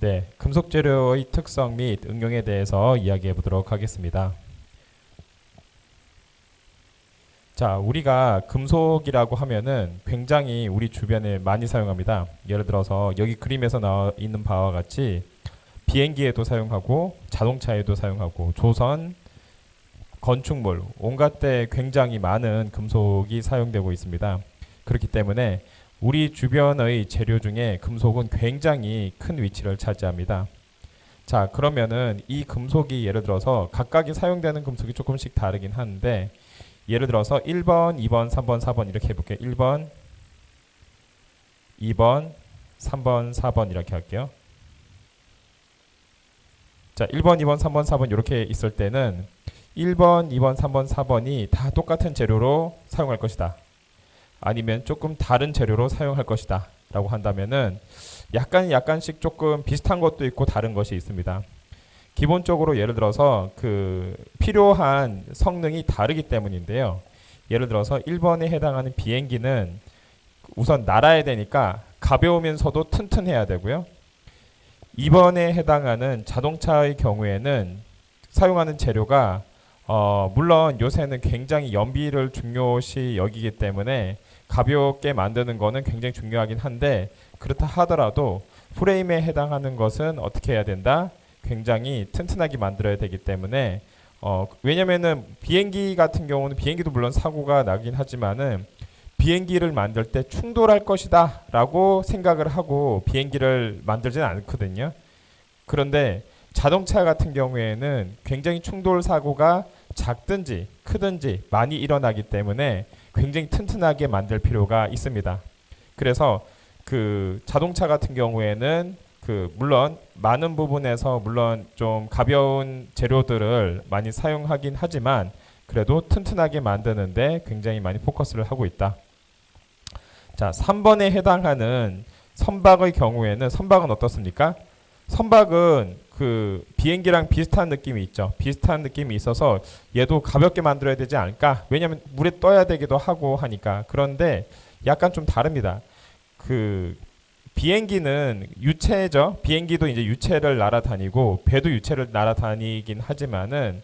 네, 금속 재료의 특성 및 응용에 대해서 이야기해 보도록 하겠습니다. 자, 우리가 금속이라고 하면은 굉장히 우리 주변에 많이 사용합니다. 예를 들어서 여기 그림에서 나와 있는 바와 같이 비행기에도 사용하고 자동차에도 사용하고 조선, 건축물, 온갖 데 굉장히 많은 금속이 사용되고 있습니다. 그렇기 때문에 우리 주변의 재료 중에 금속은 굉장히 큰 위치를 차지합니다. 자, 그러면은 이 금속이 예를 들어서 각각이 사용되는 금속이 조금씩 다르긴 하는데 예를 들어서 1번, 2번, 3번, 4번 이렇게 해볼게요. 1번, 2번, 3번, 4번 이렇게 할게요. 자, 1번, 2번, 3번, 4번 이렇게 있을 때는 1번, 2번, 3번, 4번이 다 똑같은 재료로 사용할 것이다. 아니면 조금 다른 재료로 사용할 것이다 라고 한다면은 약간씩 조금 비슷한 것도 있고 다른 것이 있습니다. 기본적으로 예를 들어서 그 필요한 성능이 다르기 때문인데요. 예를 들어서 1번에 해당하는 비행기는 우선 날아야 되니까 가벼우면서도 튼튼해야 되고요. 2번에 해당하는 자동차의 경우에는 사용하는 재료가 물론 요새는 굉장히 연비를 중요시 여기기 때문에 가볍게 만드는 거는 굉장히 중요하긴 한데 그렇다 하더라도 프레임에 해당하는 것은 어떻게 해야 된다? 굉장히 튼튼하게 만들어야 되기 때문에 왜냐면은 비행기 같은 경우는 비행기도 물론 사고가 나긴 하지만은 비행기를 만들 때 충돌할 것이다 라고 생각을 하고 비행기를 만들지는 않거든요. 그런데 자동차 같은 경우에는 굉장히 충돌 사고가 작든지 크든지 많이 일어나기 때문에 굉장히 튼튼하게 만들 필요가 있습니다. 그래서 그 자동차 같은 경우에는 그 물론 많은 부분에서 물론 좀 가벼운 재료들을 많이 사용하긴 하지만 그래도 튼튼하게 만드는데 굉장히 많이 포커스를 하고 있다. 자, 3번에 해당하는 선박의 경우에는 선박은 어떻습니까? 선박은 그 비행기랑 비슷한 느낌이 있죠. 비슷한 느낌이 있어서 얘도 가볍게 만들어야 되지 않을까? 왜냐하면 물에 떠야 되기도 하고 하니까. 그런데 약간 좀 다릅니다. 그 비행기는 유체죠. 비행기도 이제 유체를 날아다니고 배도 유체를 날아다니긴 하지만은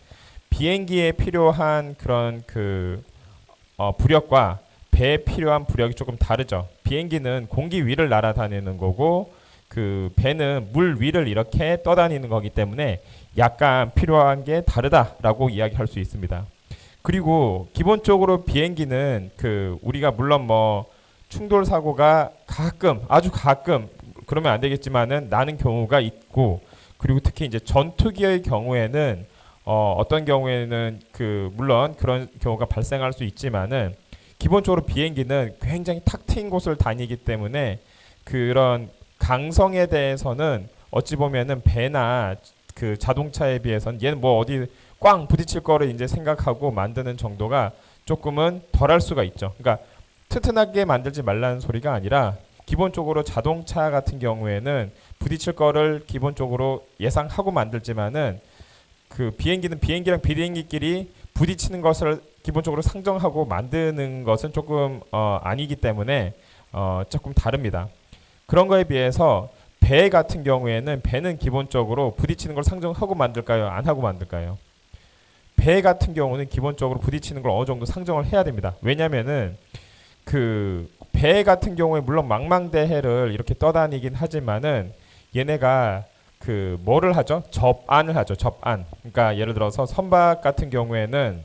비행기에 필요한 그런 그 부력과 배에 필요한 부력이 조금 다르죠. 비행기는 공기 위를 날아다니는 거고 그 배는 물 위를 이렇게 떠다니는 거기 때문에 약간 필요한 게 다르다라고 이야기할 수 있습니다. 그리고 기본적으로 비행기는 그 우리가 물론 뭐 충돌 사고가 가끔 아주 가끔 그러면 안 되겠지만은 나는 경우가 있고 그리고 특히 이제 전투기의 경우에는 어떤 경우에는 그 물론 그런 경우가 발생할 수 있지만은 기본적으로 비행기는 굉장히 탁 트인 곳을 다니기 때문에 그런 강성에 대해서는 어찌 보면은 배나 그 자동차에 비해서는 얘는 뭐 어디 꽝 부딪힐 거를 이제 생각하고 만드는 정도가 조금은 덜할 수가 있죠. 그러니까 튼튼하게 만들지 말라는 소리가 아니라 기본적으로 자동차 같은 경우에는 부딪힐 거를 기본적으로 예상하고 만들지만은 그 비행기는 비행기랑 비행기끼리 부딪히는 것을 기본적으로 상정하고 만드는 것은 조금 아니기 때문에 조금 다릅니다. 그런 거에 비해서 배 같은 경우에는 배는 기본적으로 부딪히는 걸 상정하고 만들까요? 안 하고 만들까요? 배 같은 경우는 기본적으로 부딪히는 걸 어느 정도 상정을 해야 됩니다. 왜냐면은 그 배 같은 경우에 물론 망망대해를 이렇게 떠다니긴 하지만은 얘네가 그 뭐를 하죠? 접안을 하죠. 접안. 그러니까 예를 들어서 선박 같은 경우에는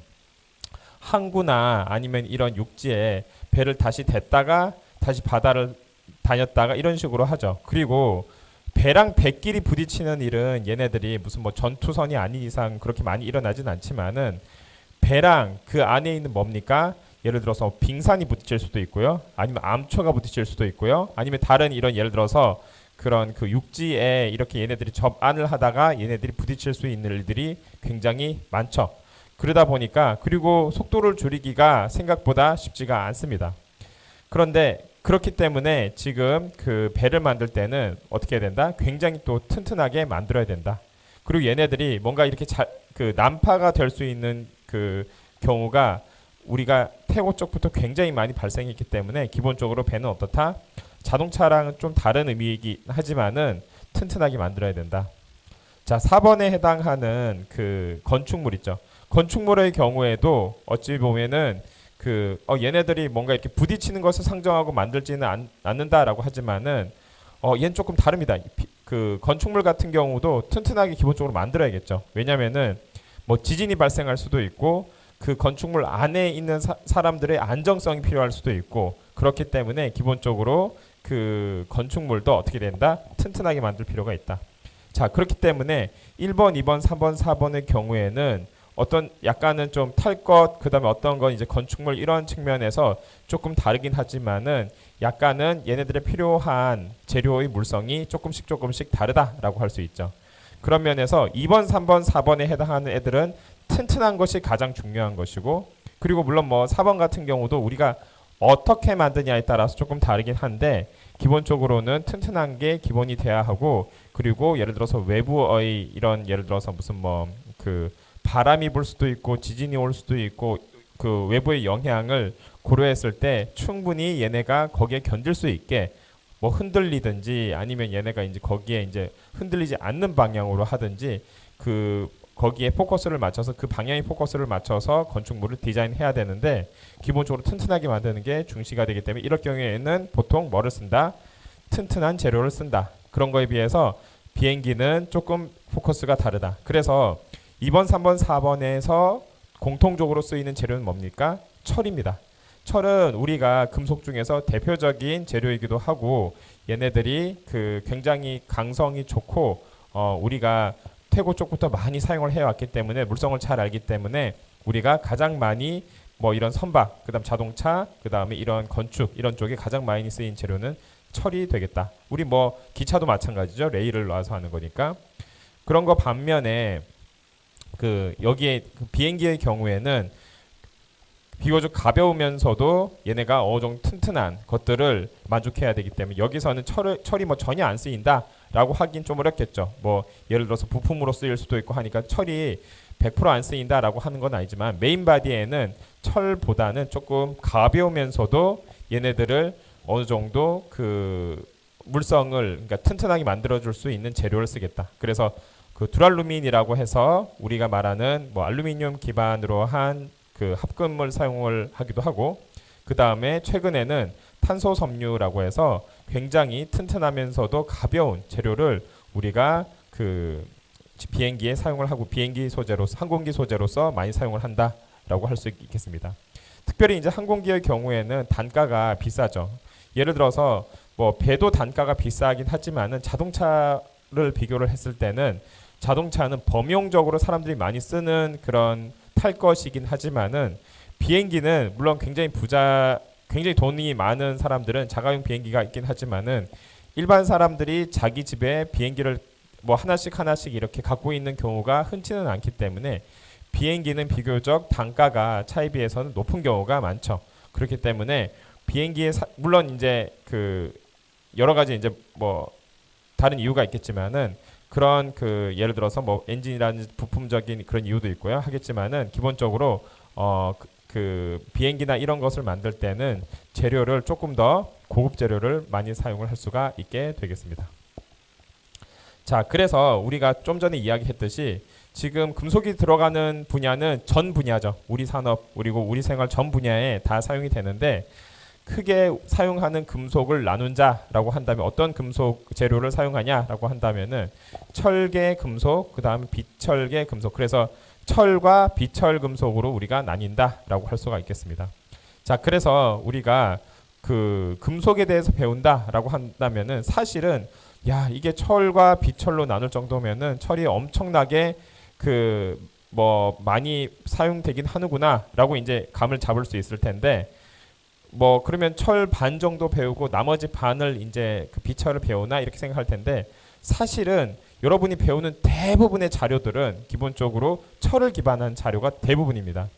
항구나 아니면 이런 육지에 배를 다시 댔다가 다시 바다를 다녔다가 이런 식으로 하죠. 그리고 배랑 배끼리 부딪히는 일은 얘네들이 무슨 뭐 전투선이 아닌 이상 그렇게 많이 일어나진 않지만은 배랑 그 안에 있는 뭡니까? 예를 들어서 빙산이 부딪힐 수도 있고요. 아니면 암초가 부딪힐 수도 있고요. 아니면 다른 이런 예를 들어서 그런 그 육지에 이렇게 얘네들이 접안을 하다가 얘네들이 부딪힐 수 있는 일들이 굉장히 많죠. 그러다 보니까 그리고 속도를 줄이기가 생각보다 쉽지가 않습니다. 그런데 그렇기 때문에 지금 그 배를 만들 때는 어떻게 해야 된다? 굉장히 또 튼튼하게 만들어야 된다. 그리고 얘네들이 뭔가 이렇게 그 난파가 될 수 있는 그 경우가 우리가 태고 쪽부터 굉장히 많이 발생했기 때문에 기본적으로 배는 어떻다? 자동차랑은 좀 다른 의미이긴 하지만은 튼튼하게 만들어야 된다. 자, 4번에 해당하는 그 건축물 있죠. 건축물의 경우에도 어찌 보면은 얘네들이 뭔가 이렇게 부딪히는 것을 상정하고 만들지는 않는다라고 하지만은 얘는 조금 다릅니다. 그 건축물 같은 경우도 튼튼하게 기본적으로 만들어야겠죠. 왜냐면은 뭐 지진이 발생할 수도 있고 그 건축물 안에 있는 사람들의 안정성이 필요할 수도 있고 그렇기 때문에 기본적으로 그 건축물도 어떻게 된다? 튼튼하게 만들 필요가 있다. 자, 그렇기 때문에 1번, 2번, 3번, 4번의 경우에는 어떤 약간은 좀 탈 것, 그다음에 어떤 건 이제 건축물 이런 측면에서 조금 다르긴 하지만은 약간은 얘네들의 필요한 재료의 물성이 조금씩 다르다라고 할 수 있죠. 그런 면에서 2번, 3번, 4번에 해당하는 애들은 튼튼한 것이 가장 중요한 것이고 그리고 물론 뭐 4번 같은 경우도 우리가 어떻게 만드냐에 따라서 조금 다르긴 한데 기본적으로는 튼튼한 게 기본이 돼야 하고 그리고 예를 들어서 외부의 이런 예를 들어서 무슨 뭐 그 바람이 불 수도 있고 지진이 올 수도 있고 그 외부의 영향을 고려했을 때 충분히 얘네가 거기에 견딜 수 있게 뭐 흔들리든지 아니면 얘네가 이제 거기에 이제 흔들리지 않는 방향으로 하든지 그 거기에 포커스를 맞춰서 그 방향의 포커스를 맞춰서 건축물을 디자인해야 되는데 기본적으로 튼튼하게 만드는 게 중시가 되기 때문에 이럴 경우에는 보통 뭐를 쓴다? 튼튼한 재료를 쓴다. 그런 거에 비해서 비행기는 조금 포커스가 다르다. 그래서 2번, 3번, 4번에서 공통적으로 쓰이는 재료는 뭡니까? 철입니다. 철은 우리가 금속 중에서 대표적인 재료이기도 하고 얘네들이 그 굉장히 강성이 좋고 우리가 태고 쪽부터 많이 사용을 해왔기 때문에 물성을 잘 알기 때문에 우리가 가장 많이 뭐 이런 선박, 그다음 자동차, 그다음에 이런 건축 이런 쪽에 가장 많이 쓰인 재료는 철이 되겠다. 우리 뭐 기차도 마찬가지죠. 레일을 놔서 하는 거니까. 그런 거 반면에 그 여기에 그 비행기의 경우에는 비교적 가벼우면서도 얘네가 어느 정도 튼튼한 것들을 만족해야 되기 때문에 여기서는 철이 뭐 전혀 안 쓰인다라고 하긴 좀 어렵겠죠. 뭐 예를 들어서 부품으로 쓰일 수도 있고 하니까 철이 100%안 쓰인다라고 하는 건 아니지만 메인 바디에는 철보다는 조금 가벼우면서도 얘네들을 어느 정도 그 물성을 그러니까 튼튼하게 만들어줄 수 있는 재료를 쓰겠다. 그래서 그 듀랄루민이라고 해서 우리가 말하는 뭐 알루미늄 기반으로 한 그 합금을 사용을 하기도 하고 그 다음에 최근에는 탄소 섬유라고 해서 굉장히 튼튼하면서도 가벼운 재료를 우리가 그 비행기에 사용을 하고 비행기 소재로서 항공기 소재로서 많이 사용을 한다라고 할 수 있겠습니다. 특별히 이제 항공기의 경우에는 단가가 비싸죠. 예를 들어서 뭐 배도 단가가 비싸긴 하지만은 자동차를 비교를 했을 때는 자동차는 범용적으로 사람들이 많이 쓰는 그런 탈 것이긴 하지만은 비행기는 물론 굉장히 돈이 많은 사람들은 자가용 비행기가 있긴 하지만은 일반 사람들이 자기 집에 비행기를 뭐 하나씩 이렇게 갖고 있는 경우가 흔치는 않기 때문에 비행기는 비교적 단가가 차에 비해서는 높은 경우가 많죠. 그렇기 때문에 물론 이제 그 여러 가지 이제 뭐 다른 이유가 있겠지만은 그런 그 예를 들어서 뭐 엔진이라는 부품적인 그런 이유도 있고요. 하겠지만은 기본적으로 그 비행기나 이런 것을 만들 때는 재료를 조금 더 고급 재료를 많이 사용을 할 수가 있게 되겠습니다. 자, 그래서 우리가 좀 전에 이야기했듯이 지금 금속이 들어가는 분야는 전 분야죠. 우리 산업 그리고 우리 생활 전 분야에 다 사용이 되는데 크게 사용하는 금속을 나눈 자라고 한다면 어떤 금속 재료를 사용하냐라고 한다면은 철계 금속, 그다음에 비철계 금속. 그래서 철과 비철 금속으로 우리가 나뉜다라고 할 수가 있겠습니다. 자, 그래서 우리가 그 금속에 대해서 배운다라고 한다면은 사실은 이게 철과 비철로 나눌 정도면은 철이 엄청나게 그 뭐 많이 사용되긴 하는구나라고 이제 감을 잡을 수 있을 텐데 뭐 그러면 철 반 정도 배우고 나머지 반을 이제 그 비철을 배우나 이렇게 생각할 텐데 사실은 여러분이 배우는 대부분의 자료들은 기본적으로 철을 기반한 자료가 대부분입니다.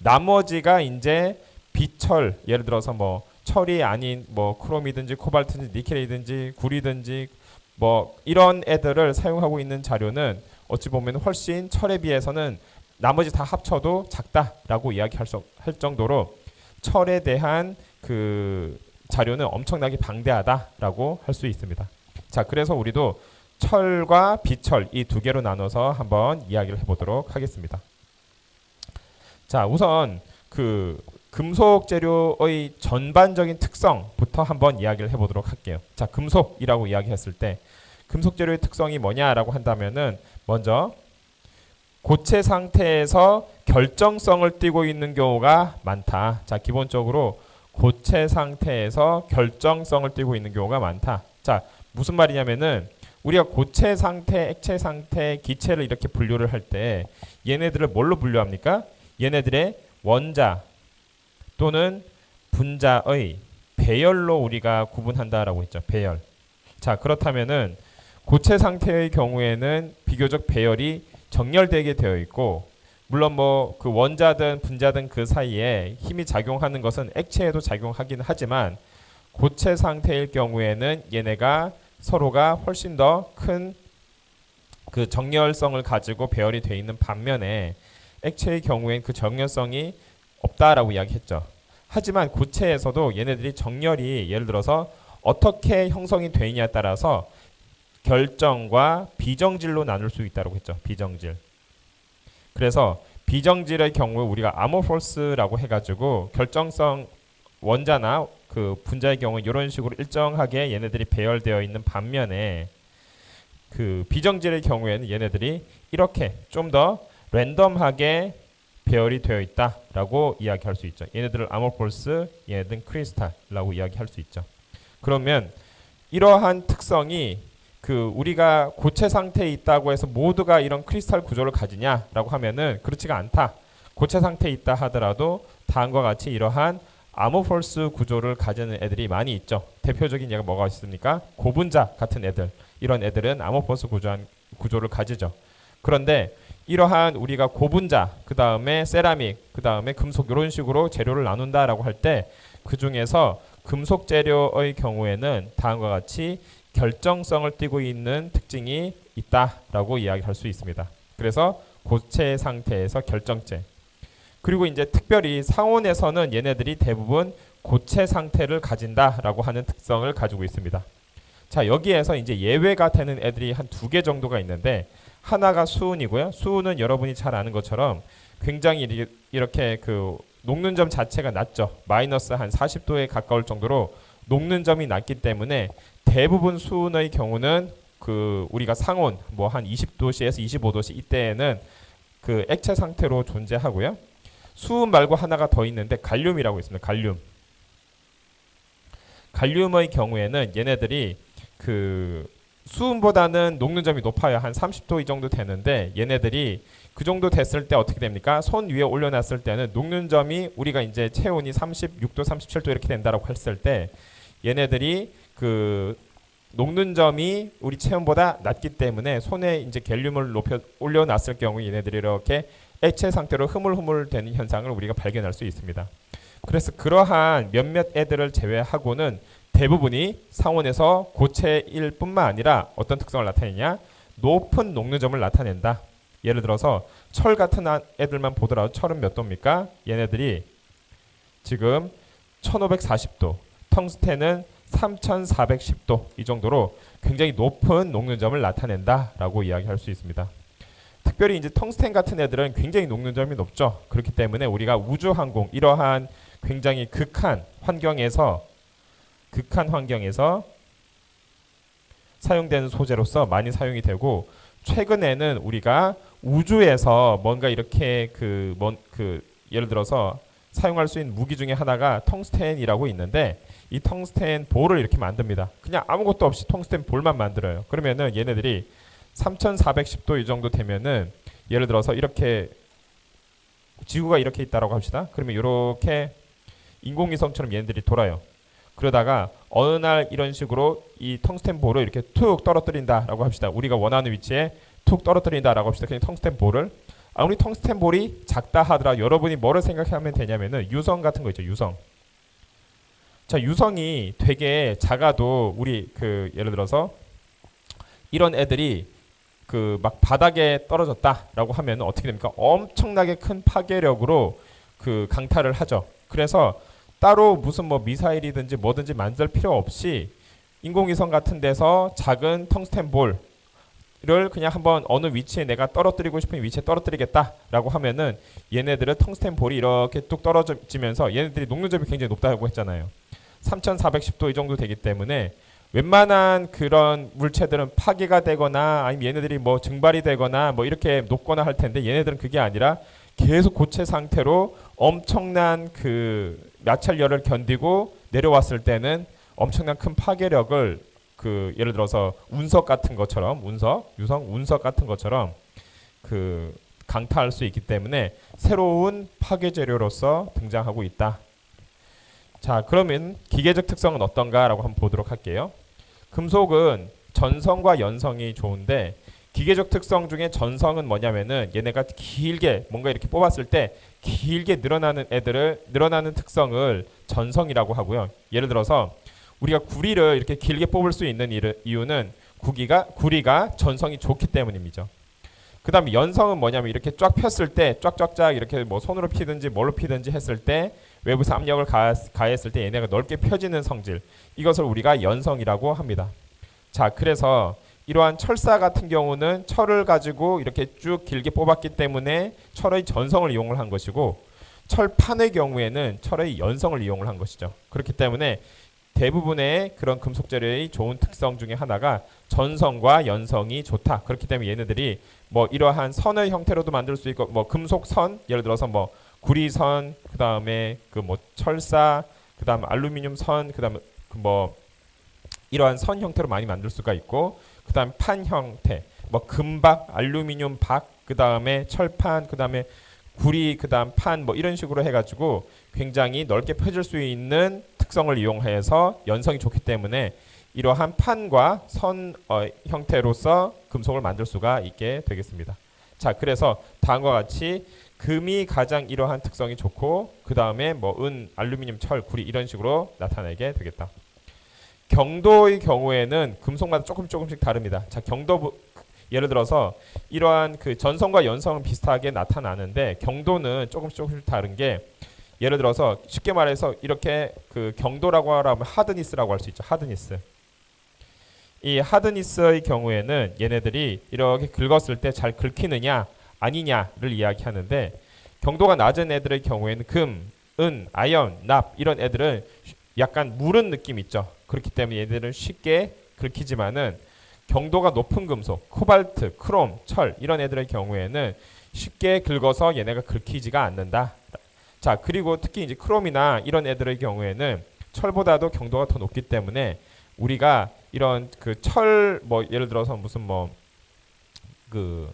나머지가 이제 비철 예를 들어서 뭐 철이 아닌 뭐 크롬이든지 코발트든지 니켈이든지 구리든지 뭐 이런 애들을 사용하고 있는 자료는 어찌 보면 훨씬 철에 비해서는 나머지 다 합쳐도 작다라고 이야기할 정도로 철에 대한 그 자료는 엄청나게 방대하다라고 할 수 있습니다. 자, 그래서 우리도 철과 비철 이 두 개로 나눠서 한번 이야기를 해보도록 하겠습니다. 자, 우선 그 금속 재료의 전반적인 특성부터 한번 이야기를 해보도록 할게요. 자, 금속이라고 이야기했을 때 금속 재료의 특성이 뭐냐라고 한다면은 먼저 고체 상태에서 결정성을 띠고 있는 경우가 많다. 자, 기본적으로 고체 상태에서 결정성을 띠고 있는 경우가 많다. 자, 무슨 말이냐면은 우리가 고체 상태, 액체 상태, 기체를 이렇게 분류를 할 때 얘네들을 뭘로 분류합니까? 얘네들의 원자 또는 분자의 배열로 우리가 구분한다라고 했죠. 배열. 자, 그렇다면은 고체 상태의 경우에는 비교적 배열이 정렬되게 되어 있고, 물론 뭐 그 원자든 분자든 그 사이에 힘이 작용하는 것은 액체에도 작용하긴 하지만 고체 상태일 경우에는 얘네가 서로가 훨씬 더 큰 그 정렬성을 가지고 배열이 되어 있는 반면에 액체의 경우엔 그 정렬성이 없다라고 이야기했죠. 하지만 고체에서도 얘네들이 정렬이 예를 들어서 어떻게 형성이 되어 있냐에 따라서 결정과 비정질로 나눌 수 있다고 했죠. 비정질. 그래서 비정질의 경우 우리가 아모포스라고 해가지고 결정성 원자나 그 분자의 경우 이런 식으로 일정하게 얘네들이 배열되어 있는 반면에 그 비정질의 경우에는 얘네들이 이렇게 좀 더 랜덤하게 배열이 되어 있다라고 이야기할 수 있죠. 얘네들을 아모포스, 얘네들은 크리스탈이라고 이야기할 수 있죠. 그러면 이러한 특성이 그 우리가 고체 상태에 있다고 해서 모두가 이런 크리스탈 구조를 가지냐라고 하면은 그렇지가 않다. 고체 상태에 있다 하더라도 다음과 같이 이러한 아모포스 구조를 가지는 애들이 많이 있죠. 대표적인 예가 뭐가 있습니까? 고분자 같은 애들. 이런 애들은 아모포스 구조를 가지죠. 그런데 이러한 우리가 고분자, 그 다음에 세라믹, 그 다음에 금속 이런 식으로 재료를 나눈다라고 할 때 그 중에서 금속 재료의 경우에는 다음과 같이 결정성을 띠고 있는 특징이 있다라고 이야기할 수 있습니다. 그래서 고체 상태에서 결정체. 그리고 이제 특별히 상온에서는 얘네들이 대부분 고체 상태를 가진다라고 하는 특성을 가지고 있습니다. 자, 여기에서 이제 예외가 되는 애들이 한 두 개 정도가 있는데 하나가 수은이고요. 수은은 여러분이 잘 아는 것처럼 굉장히 이렇게 그 녹는 점 자체가 낮죠. 마이너스 한 40도에 가까울 정도로 녹는 점이 낮기 때문에 대부분 수은의 경우는 그 우리가 상온 뭐 한 20도씨에서 25도씨 이때에는 그 액체 상태로 존재하고요. 수은 말고 하나가 더 있는데 갈륨이라고 있습니다. 갈륨. 갈륨의 경우에는 얘네들이 그 수은보다는 녹는 점이 높아요. 한 30도 이 정도 되는데 얘네들이 그 정도 됐을 때 어떻게 됩니까? 손 위에 올려놨을 때는 녹는 점이 우리가 이제 체온이 36도, 37도 이렇게 된다라고 했을 때 얘네들이 그 녹는 점이 우리 체온보다 낮기 때문에 손에 이제 갤륨을 높여 올려놨을 경우 얘네들이 이렇게 액체 상태로 흐물흐물 되는 현상을 우리가 발견할 수 있습니다. 그래서 그러한 몇몇 애들을 제외하고는 대부분이 상온에서 고체일 뿐만 아니라 어떤 특성을 나타내냐? 높은 녹는 점을 나타낸다. 예를 들어서 철 같은 애들만 보더라도 철은 몇 도입니까? 얘네들이 지금 1540도, 텅스텐은 3410도 이 정도로 굉장히 높은 녹는 점을 나타낸다라고 이야기할 수 있습니다. 특별히 이제 텅스텐 같은 애들은 굉장히 녹는 점이 높죠. 그렇기 때문에 우리가 우주항공 이러한 굉장히 극한 환경에서 사용되는 소재로서 많이 사용이 되고 최근에는 우리가 우주에서 뭔가 이렇게 예를 들어서 사용할 수 있는 무기 중에 하나가 텅스텐이라고 있는데 이 텅스텐 볼을 이렇게 만듭니다. 그냥 아무것도 없이 텅스텐 볼만 만들어요. 그러면은 얘네들이 3410도 이 정도 되면은 예를 들어서 이렇게 지구가 이렇게 있다라고 합시다. 그러면 이렇게 인공위성처럼 얘네들이 돌아요. 그러다가 어느 날 이런 식으로 이 텅스텐 볼을 이렇게 툭 떨어뜨린다라고 합시다. 우리가 원하는 위치에 툭 떨어뜨린다라고 합시다. 그냥 텅스텐 볼을 아무리 텅스텐 볼이 작다 하더라 여러분이 뭐를 생각하면 되냐면은 유성 같은 거 있죠. 유성. 자, 유성이 되게 작아도 우리 그 예를 들어서 이런 애들이 그 막 바닥에 떨어졌다라고 하면 어떻게 됩니까? 엄청나게 큰 파괴력으로 그 강타를 하죠. 그래서 따로 무슨 뭐 미사일이든지 뭐든지 만들 필요 없이 인공위성 같은 데서 작은 텅스텐 볼 를 그냥 한번 어느 위치에 내가 떨어뜨리고 싶은 위치에 떨어뜨리겠다라고 하면은 얘네들은 텅스텐 볼이 이렇게 뚝 떨어지면서 얘네들이 녹는점이 굉장히 높다고 했잖아요. 3410도 이 정도 되기 때문에 웬만한 그런 물체들은 파괴가 되거나 아니면 얘네들이 뭐 증발이 되거나 뭐 이렇게 녹거나 할 텐데 얘네들은 그게 아니라 계속 고체 상태로 엄청난 그 마찰열을 견디고 내려왔을 때는 엄청난 큰 파괴력을 그 예를 들어서 운석 같은 것처럼 운석 같은 것처럼 그 강타할 수 있기 때문에 새로운 파괴 재료로서 등장하고 있다. 자, 그러면 기계적 특성은 어떤가라고 한번 보도록 할게요. 금속은 전성과 연성이 좋은데 기계적 특성 중에 전성은 뭐냐면은 얘네가 길게 뭔가 이렇게 뽑았을 때 길게 늘어나는 특성을 전성이라고 하고요. 예를 들어서 우리가 구리를 이렇게 길게 뽑을 수 있는 이유는 구리가 전성이 좋기 때문입니다. 그 다음에 연성은 뭐냐면 이렇게 쫙 폈을 때 쫙쫙쫙 이렇게 뭐 손으로 피든지 뭘로 피든지 했을 때 외부에서 압력을 가했을 때 얘네가 넓게 펴지는 성질, 이것을 우리가 연성이라고 합니다. 자, 그래서 이러한 철사 같은 경우는 철을 가지고 이렇게 쭉 길게 뽑았기 때문에 철의 전성을 이용을 한 것이고 철판의 경우에는 철의 연성을 이용을 한 것이죠. 그렇기 때문에 대부분의 그런 금속 재료의 좋은 특성 중에 하나가 전성과 연성이 좋다. 그렇기 때문에 얘네들이 뭐 이러한 선의 형태로도 만들 수 있고 뭐 금속 선, 예를 들어서 뭐 구리선, 그다음에 그 뭐 철사, 그다음 알루미늄 선, 그다음 그 뭐 이러한 선 형태로 많이 만들 수가 있고, 그다음 판 형태, 뭐 금박, 알루미늄 박, 그다음에 철판, 그다음에 구리, 그다음 판 뭐 이런 식으로 해가지고 굉장히 넓게 펴질 수 있는 특성을 이용해서 연성이 좋기 때문에 이러한 판과 선 형태로서 금속을 만들 수가 있게 되겠습니다. 자, 그래서 다음과 같이 금이 가장 이러한 특성이 좋고 그 다음에 뭐 은, 알루미늄, 철, 구리 이런 식으로 나타내게 되겠다. 경도의 경우에는 금속마다 조금씩 다릅니다. 자, 예를 들어서 이러한 그 전성과 연성은 비슷하게 나타나는데 경도는 조금씩 다른 게, 예를 들어서 쉽게 말해서 이렇게 그 경도라고 하면 하드니스라고 할 수 있죠. 하드니스. 이 하드니스의 경우에는 얘네들이 이렇게 긁었을 때 잘 긁히느냐 아니냐를 이야기하는데, 경도가 낮은 애들의 경우에는 금, 은, 아연, 납 이런 애들은 약간 무른 느낌 있죠. 그렇기 때문에 얘들은 쉽게 긁히지만은 경도가 높은 금속, 코발트, 크롬, 철 이런 애들의 경우에는 쉽게 긁어서 얘네가 긁히지가 않는다. 자, 그리고 특히 이제 크롬이나 이런 애들의 경우에는 철보다도 경도가 더 높기 때문에 우리가 이런 그 철 뭐 예를 들어서 무슨 뭐 그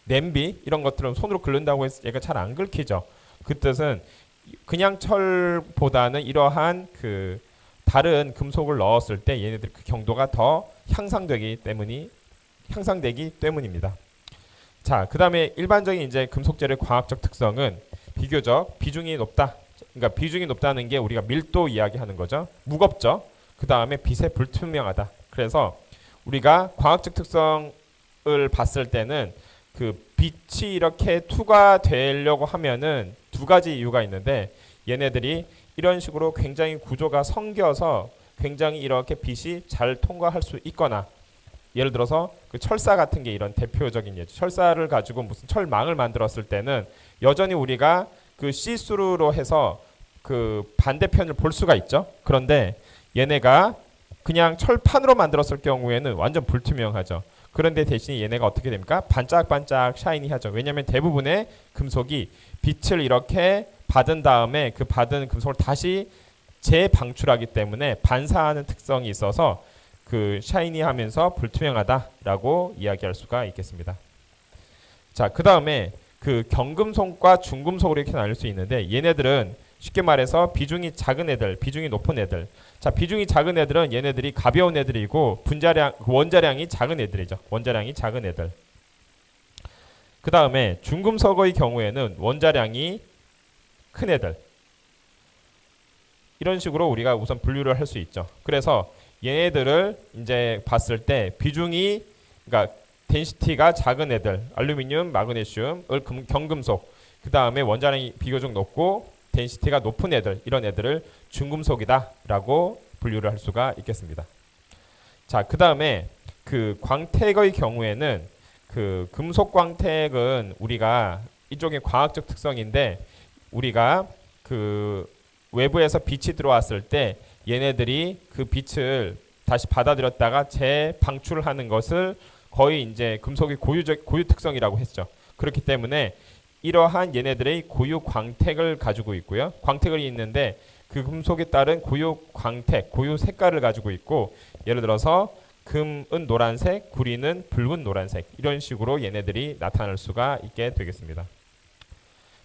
냄비 이런 것들은 손으로 긁는다고 해서 얘가 잘 안 긁히죠. 그 뜻은 그냥 철보다는 이러한 그 다른 금속을 넣었을 때 얘네들 그 경도가 더 향상되기 때문입니다. 자, 그다음에 일반적인 이제 금속재료의 과학적 특성은 비교적 비중이 높다. 그러니까 비중이 높다는 게 우리가 밀도 이야기하는 거죠. 무겁죠. 그다음에 빛에 불투명하다. 그래서 우리가 과학적 특성을 봤을 때는 그 빛이 이렇게 투과되려고 하면은 두 가지 이유가 있는데, 얘네들이 이런 식으로 굉장히 구조가 성겨서 굉장히 이렇게 빛이 잘 통과할 수 있거나, 예를 들어서 그 철사 같은 게 이런 대표적인 예죠. 철사를 가지고 무슨 철망을 만들었을 때는 여전히 우리가 그 시스루로 해서 그 반대편을 볼 수가 있죠. 그런데 얘네가 그냥 철판으로 만들었을 경우에는 완전 불투명하죠. 그런데 대신 얘네가 어떻게 됩니까? 반짝반짝 샤이니하죠. 왜냐하면 대부분의 금속이 빛을 이렇게 받은 다음에 그 받은 금속을 다시 재방출하기 때문에 반사하는 특성이 있어서 그 샤이니하면서 불투명하다라고 이야기할 수가 있겠습니다. 자, 그 다음에 그 경금속과 중금속으로 이렇게 나눌 수 있는데, 얘네들은 쉽게 말해서 비중이 작은 애들, 비중이 높은 애들. 자, 비중이 작은 애들은 얘네들이 가벼운 애들이고 원자량이 작은 애들이죠. 원자량이 작은 애들. 그 다음에 중금속의 경우에는 원자량이 큰 애들. 이런 식으로 우리가 우선 분류를 할 수 있죠. 그래서 얘네들을 이제 봤을 때 비중이, 그러니까 덴시티가 작은 애들, 알루미늄, 마그네슘, 경금속, 그 다음에 원자량이 비교적 높고 덴시티가 높은 애들, 이런 애들을 중금속이다라고 분류를 할 수가 있겠습니다. 자, 그 다음에 그 광택의 경우에는 그 금속 광택은 우리가 이쪽의 과학적 특성인데 우리가 그 외부에서 빛이 들어왔을 때 얘네들이 그 빛을 다시 받아들였다가 재방출하는 것을 거의 이제 금속의 고유 특성이라고 했죠. 그렇기 때문에 이러한 얘네들의 고유 광택을 가지고 있고요. 광택을 있는데 그 금속에 따른 고유 광택, 고유 색깔을 가지고 있고 예를 들어서 금은 노란색, 구리는 붉은 노란색 이런 식으로 얘네들이 나타날 수가 있게 되겠습니다.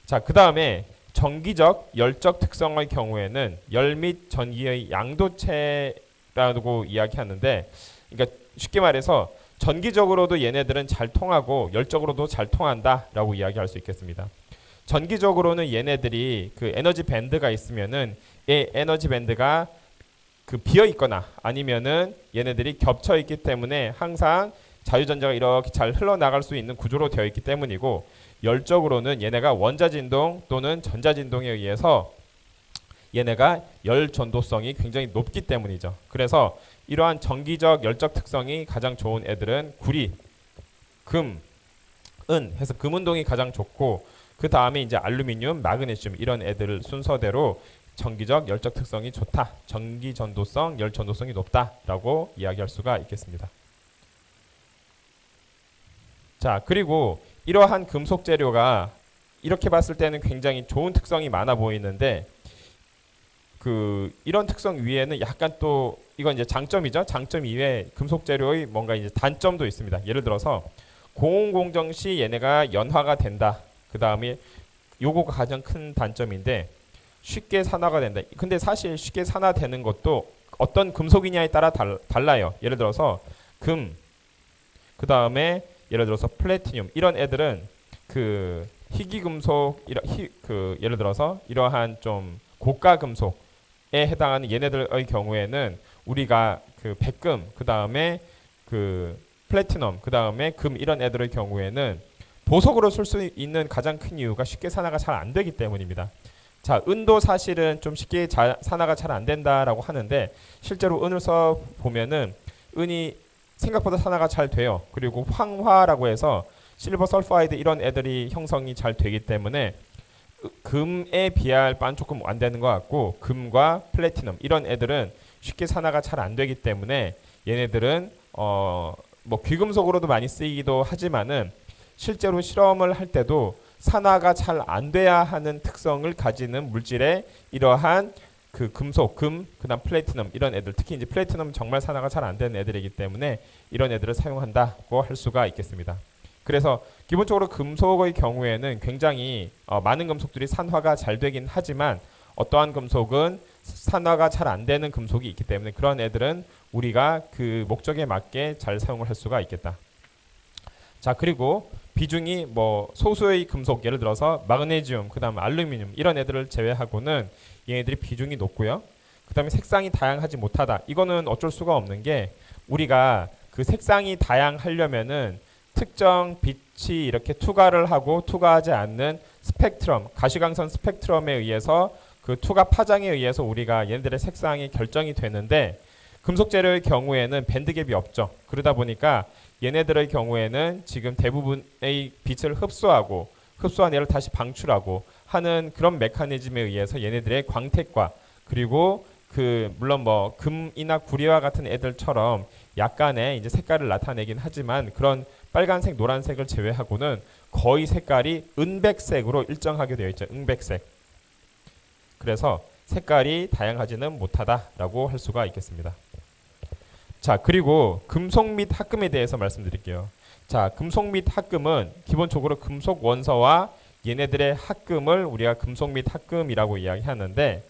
자, 그 다음에 전기적, 열적 특성의 경우에는 열 및 전기의 양도체라고 이야기하는데 그러니까 쉽게 말해서 전기적으로도 얘네들은 잘 통하고 열적으로도 잘 통한다라고 이야기할 수 있겠습니다. 전기적으로는 얘네들이 그 에너지 밴드가 있으면은 이 에너지 밴드가 그 비어 있거나 아니면은 얘네들이 겹쳐 있기 때문에 항상 자유전자가 이렇게 잘 흘러나갈 수 있는 구조로 되어 있기 때문이고 열적으로는 얘네가 원자진동 또는 전자진동에 의해서 얘네가 열 전도성이 굉장히 높기 때문이죠. 그래서 이러한 전기적 열적 특성이 가장 좋은 애들은 구리, 금, 은 해서 금운동이 가장 좋고 그 다음에 이제 알루미늄, 마그네슘 이런 애들 순서대로 전기적 열적 특성이 좋다. 전기 전도성, 열 전도성이 높다라고 이야기할 수가 있겠습니다. 자, 그리고 이러한 금속 재료가 이렇게 봤을 때는 굉장히 좋은 특성이 많아 보이는데 그 이런 특성 위에는 약간 또 이건 이제 장점이죠. 장점 이외에 금속 재료의 뭔가 이제 단점도 있습니다. 예를 들어서 고온공정 시 얘네가 연화가 된다. 그 다음에 요거가 가장 큰 단점인데 쉽게 산화가 된다. 근데 사실 쉽게 산화되는 것도 어떤 금속이냐에 따라 달라요. 예를 들어서 금, 그 다음에 예를 들어서 플래티늄 이런 애들은 그 희귀금속 그 예를 들어서 이러한 좀 고가 금속에 해당하는 얘네들의 경우에는 우리가 그 백금 그 다음에 그 플래티넘 그 다음에 금 이런 애들의 경우에는 보석으로 쓸 수 있는 가장 큰 이유가 쉽게 산화가 잘 안 되기 때문입니다. 자, 은도 사실은 좀 쉽게 산화가 잘 안 된다라고 하는데 실제로 은을 써 보면은 은이 생각보다 산화가 잘 돼요. 그리고 황화라고 해서 실버 설파이드 이런 애들이 형성이 잘 되기 때문에 금에 비할 바는 조금 안 되는 것 같고 금과 플래티넘 이런 애들은 쉽게 산화가 잘 안 되기 때문에 얘네들은 뭐 귀금속으로도 많이 쓰이기도 하지만은 실제로 실험을 할 때도 산화가 잘 안 돼야 하는 특성을 가지는 물질에 이러한 그 금속, 그다음 플래티넘 이런 애들 특히 이제 플래티넘은 정말 산화가 잘 안 되는 애들이기 때문에 이런 애들을 사용한다고 할 수가 있겠습니다. 그래서 기본적으로 금속의 경우에는 굉장히 많은 금속들이 산화가 잘 되긴 하지만 어떠한 금속은 산화가 잘 안 되는 금속이 있기 때문에 그런 애들은 우리가 그 목적에 맞게 잘 사용을 할 수가 있겠다. 자, 그리고 비중이 뭐 소수의 금속 예를 들어서 마그네슘, 그다음 알루미늄 이런 애들을 제외하고는 얘네들이 비중이 높고요. 그다음에 색상이 다양하지 못하다. 이거는 어쩔 수가 없는 게 우리가 그 색상이 다양하려면은 특정 빛이 이렇게 투과를 하고 투과하지 않는 스펙트럼, 가시광선 스펙트럼에 의해서 그 투과 파장에 의해서 우리가 얘네들의 색상이 결정이 되는데 금속 재료의 경우에는 밴드갭이 없죠. 그러다 보니까 얘네들의 경우에는 지금 대부분의 빛을 흡수한 얘를 다시 방출하고 하는 그런 메커니즘에 의해서 얘네들의 광택과 그리고 그 물론 뭐 금이나 구리와 같은 애들처럼 약간의 이제 색깔을 나타내긴 하지만 그런 빨간색, 노란색을 제외하고는 거의 색깔이 은백색으로 일정하게 되어 있죠. 은백색. 그래서 색깔이 다양하지는 못하다라고 할 수가 있겠습니다. 자, 그리고 금속 및 합금에 대해서 말씀드릴게요. 자, 금속 및 합금은 기본적으로 금속 원소와 얘네들의 합금을 우리가 금속 및 합금이라고 이야기하는데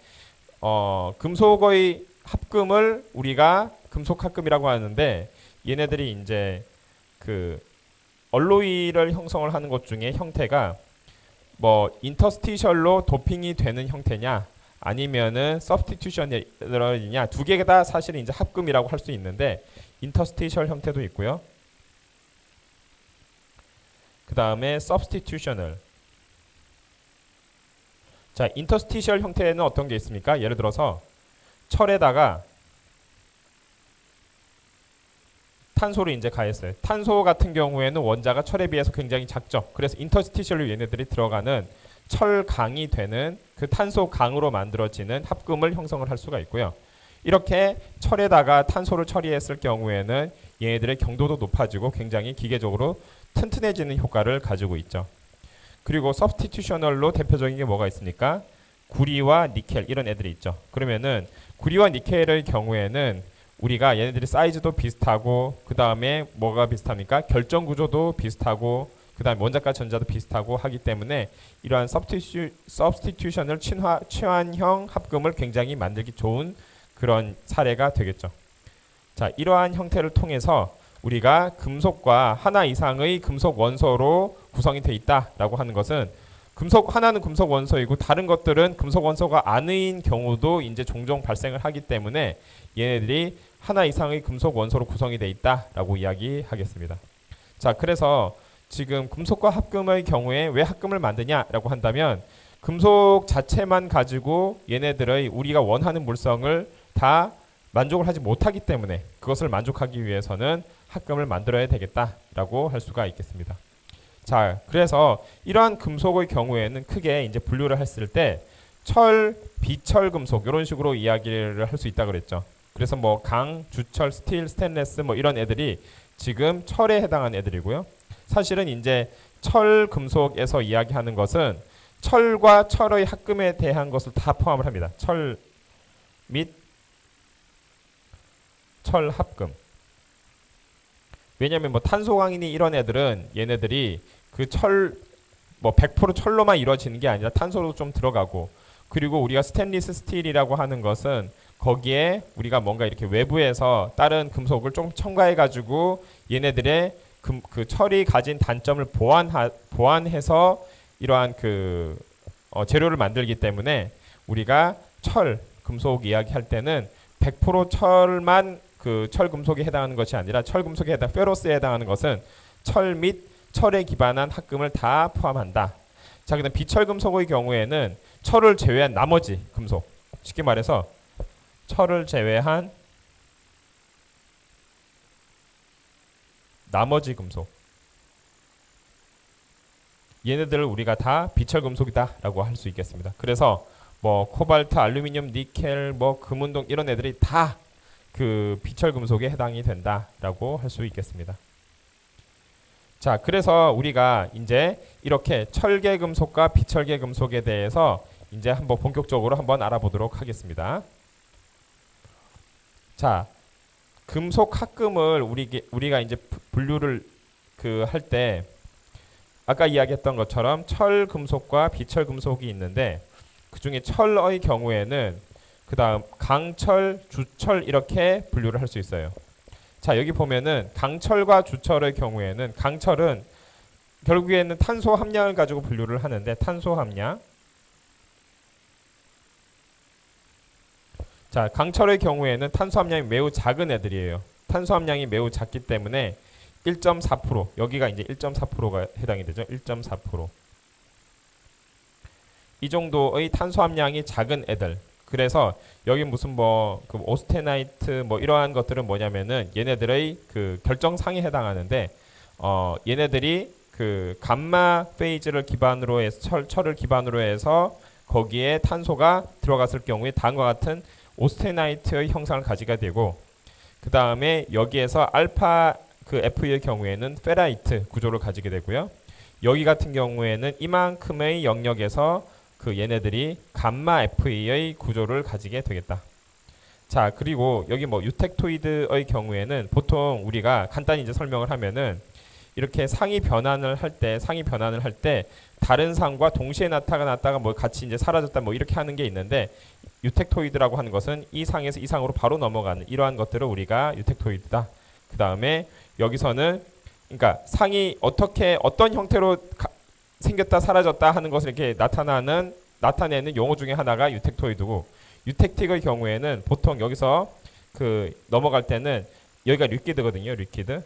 금속의 합금을 우리가 금속 합금이라고 하는데 얘네들이 이제 그 얼로이를 형성을 하는 것 중에 형태가 뭐 인터스티셜로 도핑이 되는 형태냐 아니면은 서브스티튜션이냐 두 개가 다 사실은 이제 합금이라고 할 수 있는데 인터스티셜 형태도 있고요. 그 다음에 서브스티튜셔널. 자, 인터스티셜 형태는 어떤 게 있습니까? 예를 들어서 철에다가 탄소를 이제 가했어요. 탄소 같은 경우에는 원자가 철에 비해서 굉장히 작죠. 그래서 인터스티셜로 얘네들이 들어가는 철강이 되는 그 탄소 강으로 만들어지는 합금을 형성을 할 수가 있고요. 이렇게 철에다가 탄소를 처리했을 경우에는 얘네들의 경도도 높아지고 굉장히 기계적으로 튼튼해지는 효과를 가지고 있죠. 그리고 서브스티튜셔널로 대표적인 게 뭐가 있습니까? 구리와 니켈 이런 애들이 있죠. 그러면은 구리와 니켈의 경우에는 우리가 얘네들이 사이즈도 비슷하고 그 다음에 뭐가 비슷합니까? 결정 구조도 비슷하고 그 다음에 원자가 전자도 비슷하고 하기 때문에 이러한 서브스티튜션을 취환형 합금을 굉장히 만들기 좋은 그런 사례가 되겠죠. 자, 이러한 형태를 통해서 우리가 금속과 하나 이상의 금속 원소로 구성이 되어 있다라고 하는 것은 금속 하나는 금속 원소이고 다른 것들은 금속 원소가 아닌 경우도 이제 종종 발생을 하기 때문에 얘네들이 하나 이상의 금속 원소로 구성이 되어 있다라고 이야기하겠습니다. 자, 그래서 지금 금속과 합금의 경우에 왜 합금을 만드냐라고 한다면 금속 자체만 가지고 얘네들의 우리가 원하는 물성을 다 만족을 하지 못하기 때문에 그것을 만족하기 위해서는 합금을 만들어야 되겠다라고 할 수가 있겠습니다. 자, 그래서 이러한 금속의 경우에는 크게 이제 분류를 했을 때 철, 비철 금속 이런 식으로 이야기를 할 수 있다 그랬죠. 그래서 뭐 강, 주철, 스틸, 스테인레스 뭐 이런 애들이 지금 철에 해당한 애들이고요. 사실은 이제 철 금속에서 이야기하는 것은 철과 철의 합금에 대한 것을 다 포함을 합니다. 철 및 철 합금. 왜냐하면 뭐 탄소광이니 이런 애들은 얘네들이 그 철 뭐 100% 철로만 이루어지는 게 아니라 탄소도 좀 들어가고 그리고 우리가 스테인리스 스틸이라고 하는 것은 거기에 우리가 뭔가 이렇게 외부에서 다른 금속을 좀 첨가해 가지고 얘네들의 그 철이 가진 단점을 보완해서 이러한 그 재료를 만들기 때문에 우리가 철 금속 이야기할 때는 100% 철만 그 철금속에 해당하는 것이 아니라 철금속에 해당 페로스에 해당하는 것은 철 및 철에 기반한 합금을 다 포함한다. 자, 그다음 비철금속의 경우에는 철을 제외한 나머지 금속, 쉽게 말해서 철을 제외한 나머지 금속, 얘네들을 우리가 다 비철금속이다라고 할 수 있겠습니다. 그래서 뭐 코발트, 알루미늄, 니켈, 뭐 금운동 이런 애들이 다 그 비철 금속에 해당이 된다라고 할 수 있겠습니다. 자, 그래서 우리가 이제 이렇게 철계 금속과 비철계 금속에 대해서 이제 한번 본격적으로 한번 알아보도록 하겠습니다. 자, 금속 합금을 우리가 이제 분류를 그 할 때 아까 이야기했던 것처럼 철 금속과 비철 금속이 있는데 그 중에 철의 경우에는 그 다음 강철, 주철 이렇게 분류를 할 수 있어요. 자, 여기 보면은 강철과 주철의 경우에는 강철은 결국에는 탄소 함량을 가지고 분류를 하는데 탄소 함량. 자, 강철의 경우에는 탄소 함량이 매우 작은 애들이에요. 탄소 함량이 매우 작기 때문에 1.4% 여기가 이제 1.4%가 해당이 되죠. 1.4%. 이 정도의 탄소 함량이 작은 애들. 그래서 여기 무슨 뭐 그 오스테나이트 뭐 이러한 것들은 뭐냐면은 얘네들의 그 결정상에 해당하는데 얘네들이 그 감마 페이즈를 기반으로 해서 철을 기반으로 해서 거기에 탄소가 들어갔을 경우에 다음과 같은 오스테나이트의 형상을 가지게 되고 그 다음에 여기에서 알파 그 F의 경우에는 페라이트 구조를 가지게 되고요. 여기 같은 경우에는 이만큼의 영역에서 그 얘네들이 감마 FE의 구조를 가지게 되겠다. 자, 그리고 여기 뭐 유텍토이드의 경우에는 보통 우리가 간단히 이제 설명을 하면은 이렇게 상이 변환을 할 때 다른 상과 동시에 나타났다가 뭐 같이 이제 사라졌다 뭐 이렇게 하는 게 있는데 유텍토이드라고 하는 것은 이 상에서 이 상으로 바로 넘어가는 이러한 것들을 우리가 유텍토이드다. 그 다음에 여기서는 그러니까 상이 어떻게 어떤 형태로 생겼다 사라졌다 하는 것을 이렇게 나타내는 용어 중에 하나가 유텍토이드고 유텍틱의 경우에는 보통 여기서 그 넘어갈 때는 여기가 리퀴드거든요. 리퀴드.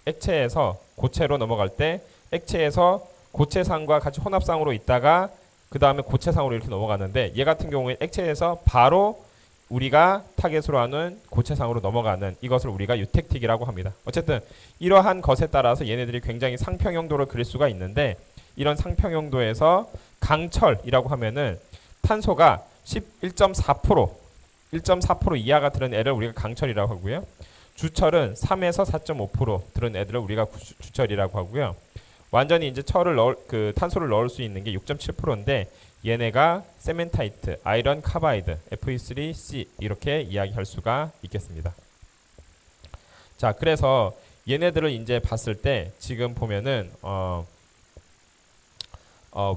액체에서 고체로 넘어갈 때 액체에서 고체상과 같이 혼합상으로 있다가 그 다음에 고체상으로 이렇게 넘어가는데 얘 같은 경우에 액체에서 바로 우리가 타겟으로 하는 고체상으로 넘어가는 이것을 우리가 유택틱이라고 합니다. 어쨌든 이러한 것에 따라서 얘네들이 굉장히 상평형도를 그릴 수가 있는데 이런 상평형도에서 강철이라고 하면은 탄소가 1.4% 이하가 들은 애를 우리가 강철이라고 하고요. 주철은 3에서 4.5% 들은 애들을 우리가 주철이라고 하고요. 완전히 이제 탄소를 넣을 수 있는 게 6.7%인데 얘네가 세멘타이트, 아이런 카바이드, Fe3C 이렇게 이야기할 수가 있겠습니다. 자, 그래서 얘네들을 이제 봤을 때 지금 보면은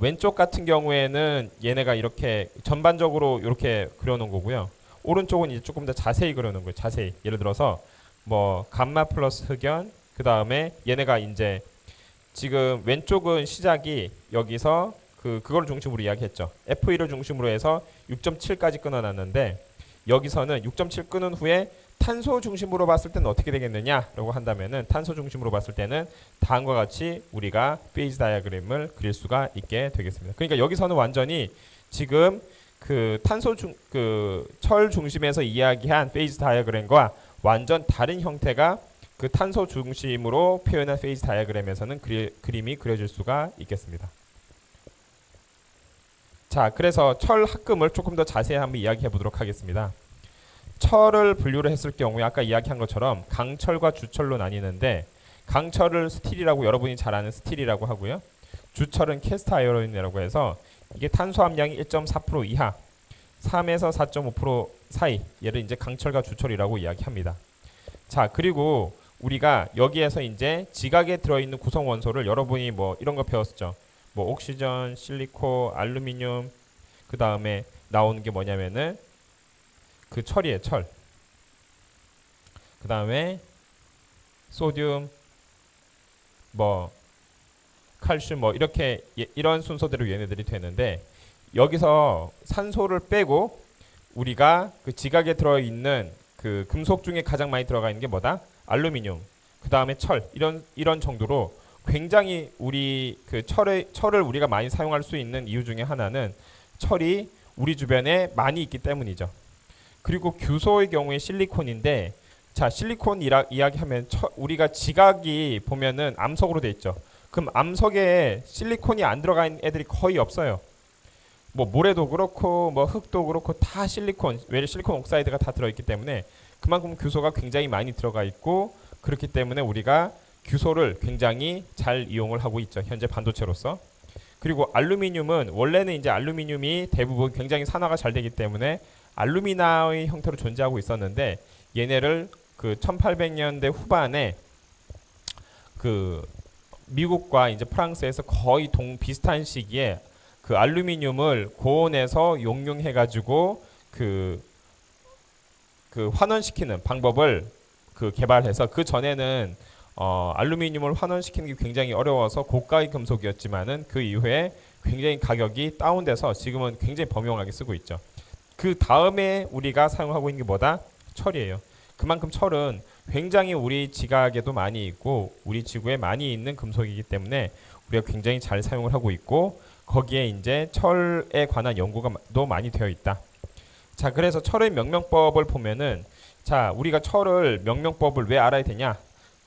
왼쪽 같은 경우에는 얘네가 이렇게 전반적으로 이렇게 그려놓은 거고요. 오른쪽은 이제 조금 더 자세히 그려놓은 거예요. 자세히. 예를 들어서 뭐 감마 플러스 흑연, 그 다음에 얘네가 이제 지금 왼쪽은 시작이 여기서 그걸 중심으로 이야기했죠. F1을 중심으로 해서 6.7까지 끊어놨는데 여기서는 6.7 끊은 후에 탄소 중심으로 봤을 때는 어떻게 되겠느냐라고 한다면은 탄소 중심으로 봤을 때는 다음과 같이 우리가 페이즈 다이어그램을 그릴 수가 있게 되겠습니다. 그러니까 여기서는 완전히 지금 철 중심에서 이야기한 페이즈 다이어그램과 완전 다른 형태가 그 탄소 중심으로 표현한 페이즈 다이어그램에서는 그림이 그려질 수가 있겠습니다. 자, 그래서 철 합금을 조금 더 자세히 한번 이야기해 보도록 하겠습니다. 철을 분류를 했을 경우에 아까 이야기한 것처럼 강철과 주철로 나뉘는데 강철을 스틸이라고 여러분이 잘 아는 스틸이라고 하고요. 주철은 캐스트 아이론이라고 해서 이게 탄소 함량이 1.4% 이하 3에서 4.5% 사이 얘를 이제 강철과 주철이라고 이야기합니다. 자, 그리고 우리가 여기에서 이제 지각에 들어있는 구성 원소를 여러분이 뭐 이런 거 배웠었죠. 뭐 옥시전, 실리콘, 알루미늄, 그 다음에 나오는 게 뭐냐면은 그 철이에요, 철. 그 다음에 소듐, 뭐 칼슘, 뭐 이렇게 이런 순서대로 얘네들이 되는데 여기서 산소를 빼고 우리가 그 지각에 들어있는 그 금속 중에 가장 많이 들어가 있는 게 뭐다? 알루미늄. 그 다음에 철. 이런 정도로 굉장히 우리 그 철을 우리가 많이 사용할 수 있는 이유 중에 하나는 철이 우리 주변에 많이 있기 때문이죠. 그리고 규소의 경우에 실리콘인데 자, 실리콘 이야기하면 우리가 지각이 보면은 암석으로 돼 있죠. 그럼 암석에 실리콘이 안 들어가 있는 애들이 거의 없어요. 뭐 모래도 그렇고 뭐 흙도 그렇고 다 실리콘, 왜냐면 실리콘 옥사이드가 다 들어있기 때문에 그만큼 규소가 굉장히 많이 들어가 있고 그렇기 때문에 우리가 규소를 굉장히 잘 이용을 하고 있죠. 현재 반도체로서. 그리고 알루미늄은 원래는 이제 알루미늄이 대부분 굉장히 산화가 잘 되기 때문에 알루미나의 형태로 존재하고 있었는데 얘네를 그 1800년대 후반에 그 미국과 이제 프랑스에서 거의 비슷한 시기에 그 알루미늄을 고온에서 용융해 가지고 그 환원시키는 방법을 개발해서 그 전에는 알루미늄을 환원시키는 게 굉장히 어려워서 고가의 금속이었지만은 그 이후에 굉장히 가격이 다운돼서 지금은 굉장히 범용하게 쓰고 있죠. 그 다음에 우리가 사용하고 있는 게 뭐다? 철이에요. 그만큼 철은 굉장히 우리 지각에도 많이 있고 우리 지구에 많이 있는 금속이기 때문에 우리가 굉장히 잘 사용을 하고 있고 거기에 이제 철에 관한 연구가 또 많이 되어 있다. 자, 그래서 철의 명명법을 보면은 자, 우리가 철을 명명법을 왜 알아야 되냐?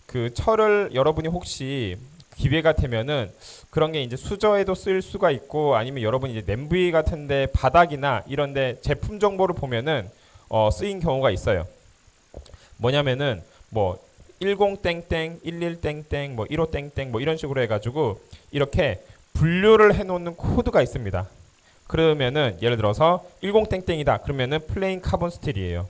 그 철을 여러분이 혹시 기회가 되면은 그런 게 이제 수저에도 쓸 수가 있고 아니면 여러분이 이제 냄비 같은데 바닥이나 이런데 제품 정보를 보면은 쓰인 경우가 있어요. 뭐냐면은 뭐 10 땡땡, 11 땡땡, 뭐 15 땡땡 뭐 이런 식으로 해가지고 이렇게 분류를 해놓는 코드가 있습니다. 그러면은 예를 들어서 10 땡땡이다. 그러면은 플레인 카본 스틸이에요.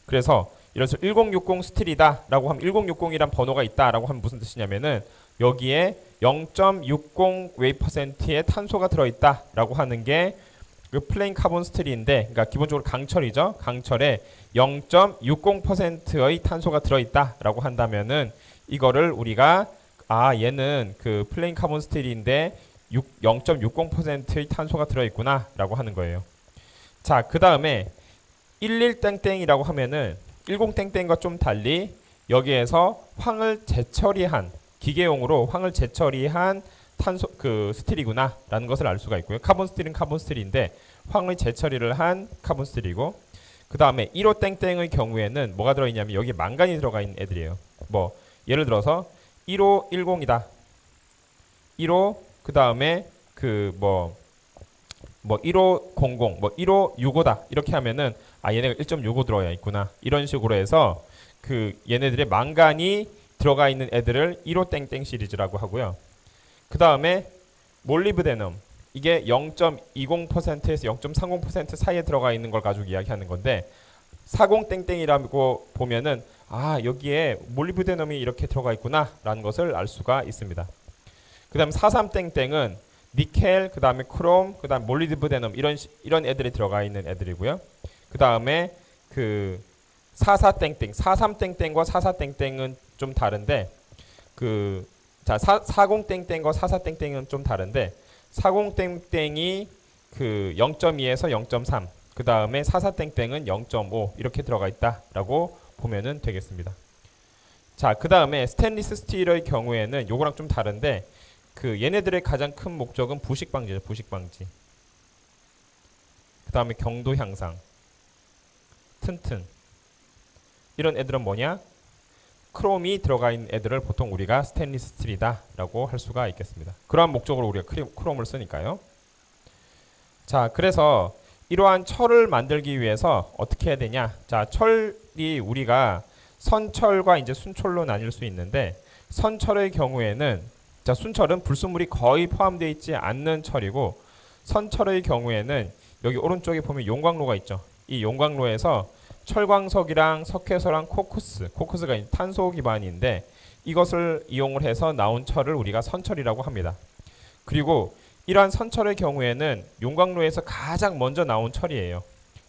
그래서 이래서 1060 스틸이다라고 하면 1060이란 번호가 있다라고 하면 무슨 뜻이냐면은 여기에 0.60 웨이퍼센트의 탄소가 들어있다라고 하는 게 그 플레인 카본 스틸인데, 그러니까 기본적으로 강철이죠. 강철에 0.60%의 탄소가 들어있다라고 한다면은 이거를 우리가 얘는 그 플레인 카본 스틸인데 0.60%의 탄소가 들어있구나라고 하는 거예요. 자, 그 다음에 11 땡땡이라고 하면은 10 땡땡과 좀 달리 여기에서 황을 재처리한 기계용으로 황을 재처리한 탄소 스틸이구나라는 것을 알 수가 있고요. 카본 스틸은 카본 스틸인데 황의 재처리를 한 카본 스틸이고 그 다음에 1호 땡땡의 경우에는 뭐가 들어있냐면 여기 망간이 들어가 있는 애들이에요. 뭐 예를 들어서 1호 10이다. 1호 그 다음에 그 뭐 1호 00, 뭐 1호 65다. 이렇게 하면은 아 얘네가 1.65 들어야 있구나. 이런 식으로 해서 그 얘네들의 망간이 들어가 있는 애들을 1호 땡땡 시리즈라고 하고요. 그 다음에 몰리브데넘 이게 0.20%에서 0.30% 사이에 들어가 있는 걸 가지고 이야기하는 건데 40땡땡이라고 보면은 아 여기에 몰리브데넘이 이렇게 들어가 있구나 라는 것을 알 수가 있습니다. 그 다음 43땡땡은 니켈, 그 다음에 크롬, 그 다음 몰리브데넘 이런 애들이 들어가 있는 애들이고요. 그 다음에 그 44땡땡, 43땡땡과 44땡땡은 좀 다른데 그 자 40땡땡과 44땡땡은 좀 다른데 40땡땡이 그 0.2에서 0.3, 그 다음에 44땡땡은 0.5 이렇게 들어가 있다라고 보면은 되겠습니다. 자, 그 다음에 스테인리스 스틸의 경우에는 요거랑 좀 다른데 그 얘네들의 가장 큰 목적은 부식 방지죠. 부식 방지. 그 다음에 경도 향상, 튼튼. 이런 애들은 뭐냐? 크롬이 들어가 있는 애들을 보통 우리가 스테인리스 스틸이다라고 할 수가 있겠습니다. 그러한 목적으로 우리가 크롬을 쓰니까요. 자, 그래서 이러한 철을 만들기 위해서 어떻게 해야 되냐? 자, 철이 우리가 선철과 이제 순철로 나뉠 수 있는데 선철의 경우에는 자, 순철은 불순물이 거의 포함되어 있지 않는 철이고 선철의 경우에는 여기 오른쪽에 보면 용광로가 있죠. 이 용광로에서 철광석이랑 석회소랑 코크스가 탄소 기반인데 이것을 이용을 해서 나온 철을 우리가 선철이라고 합니다. 그리고 이러한 선철의 경우에는 용광로에서 가장 먼저 나온 철이에요.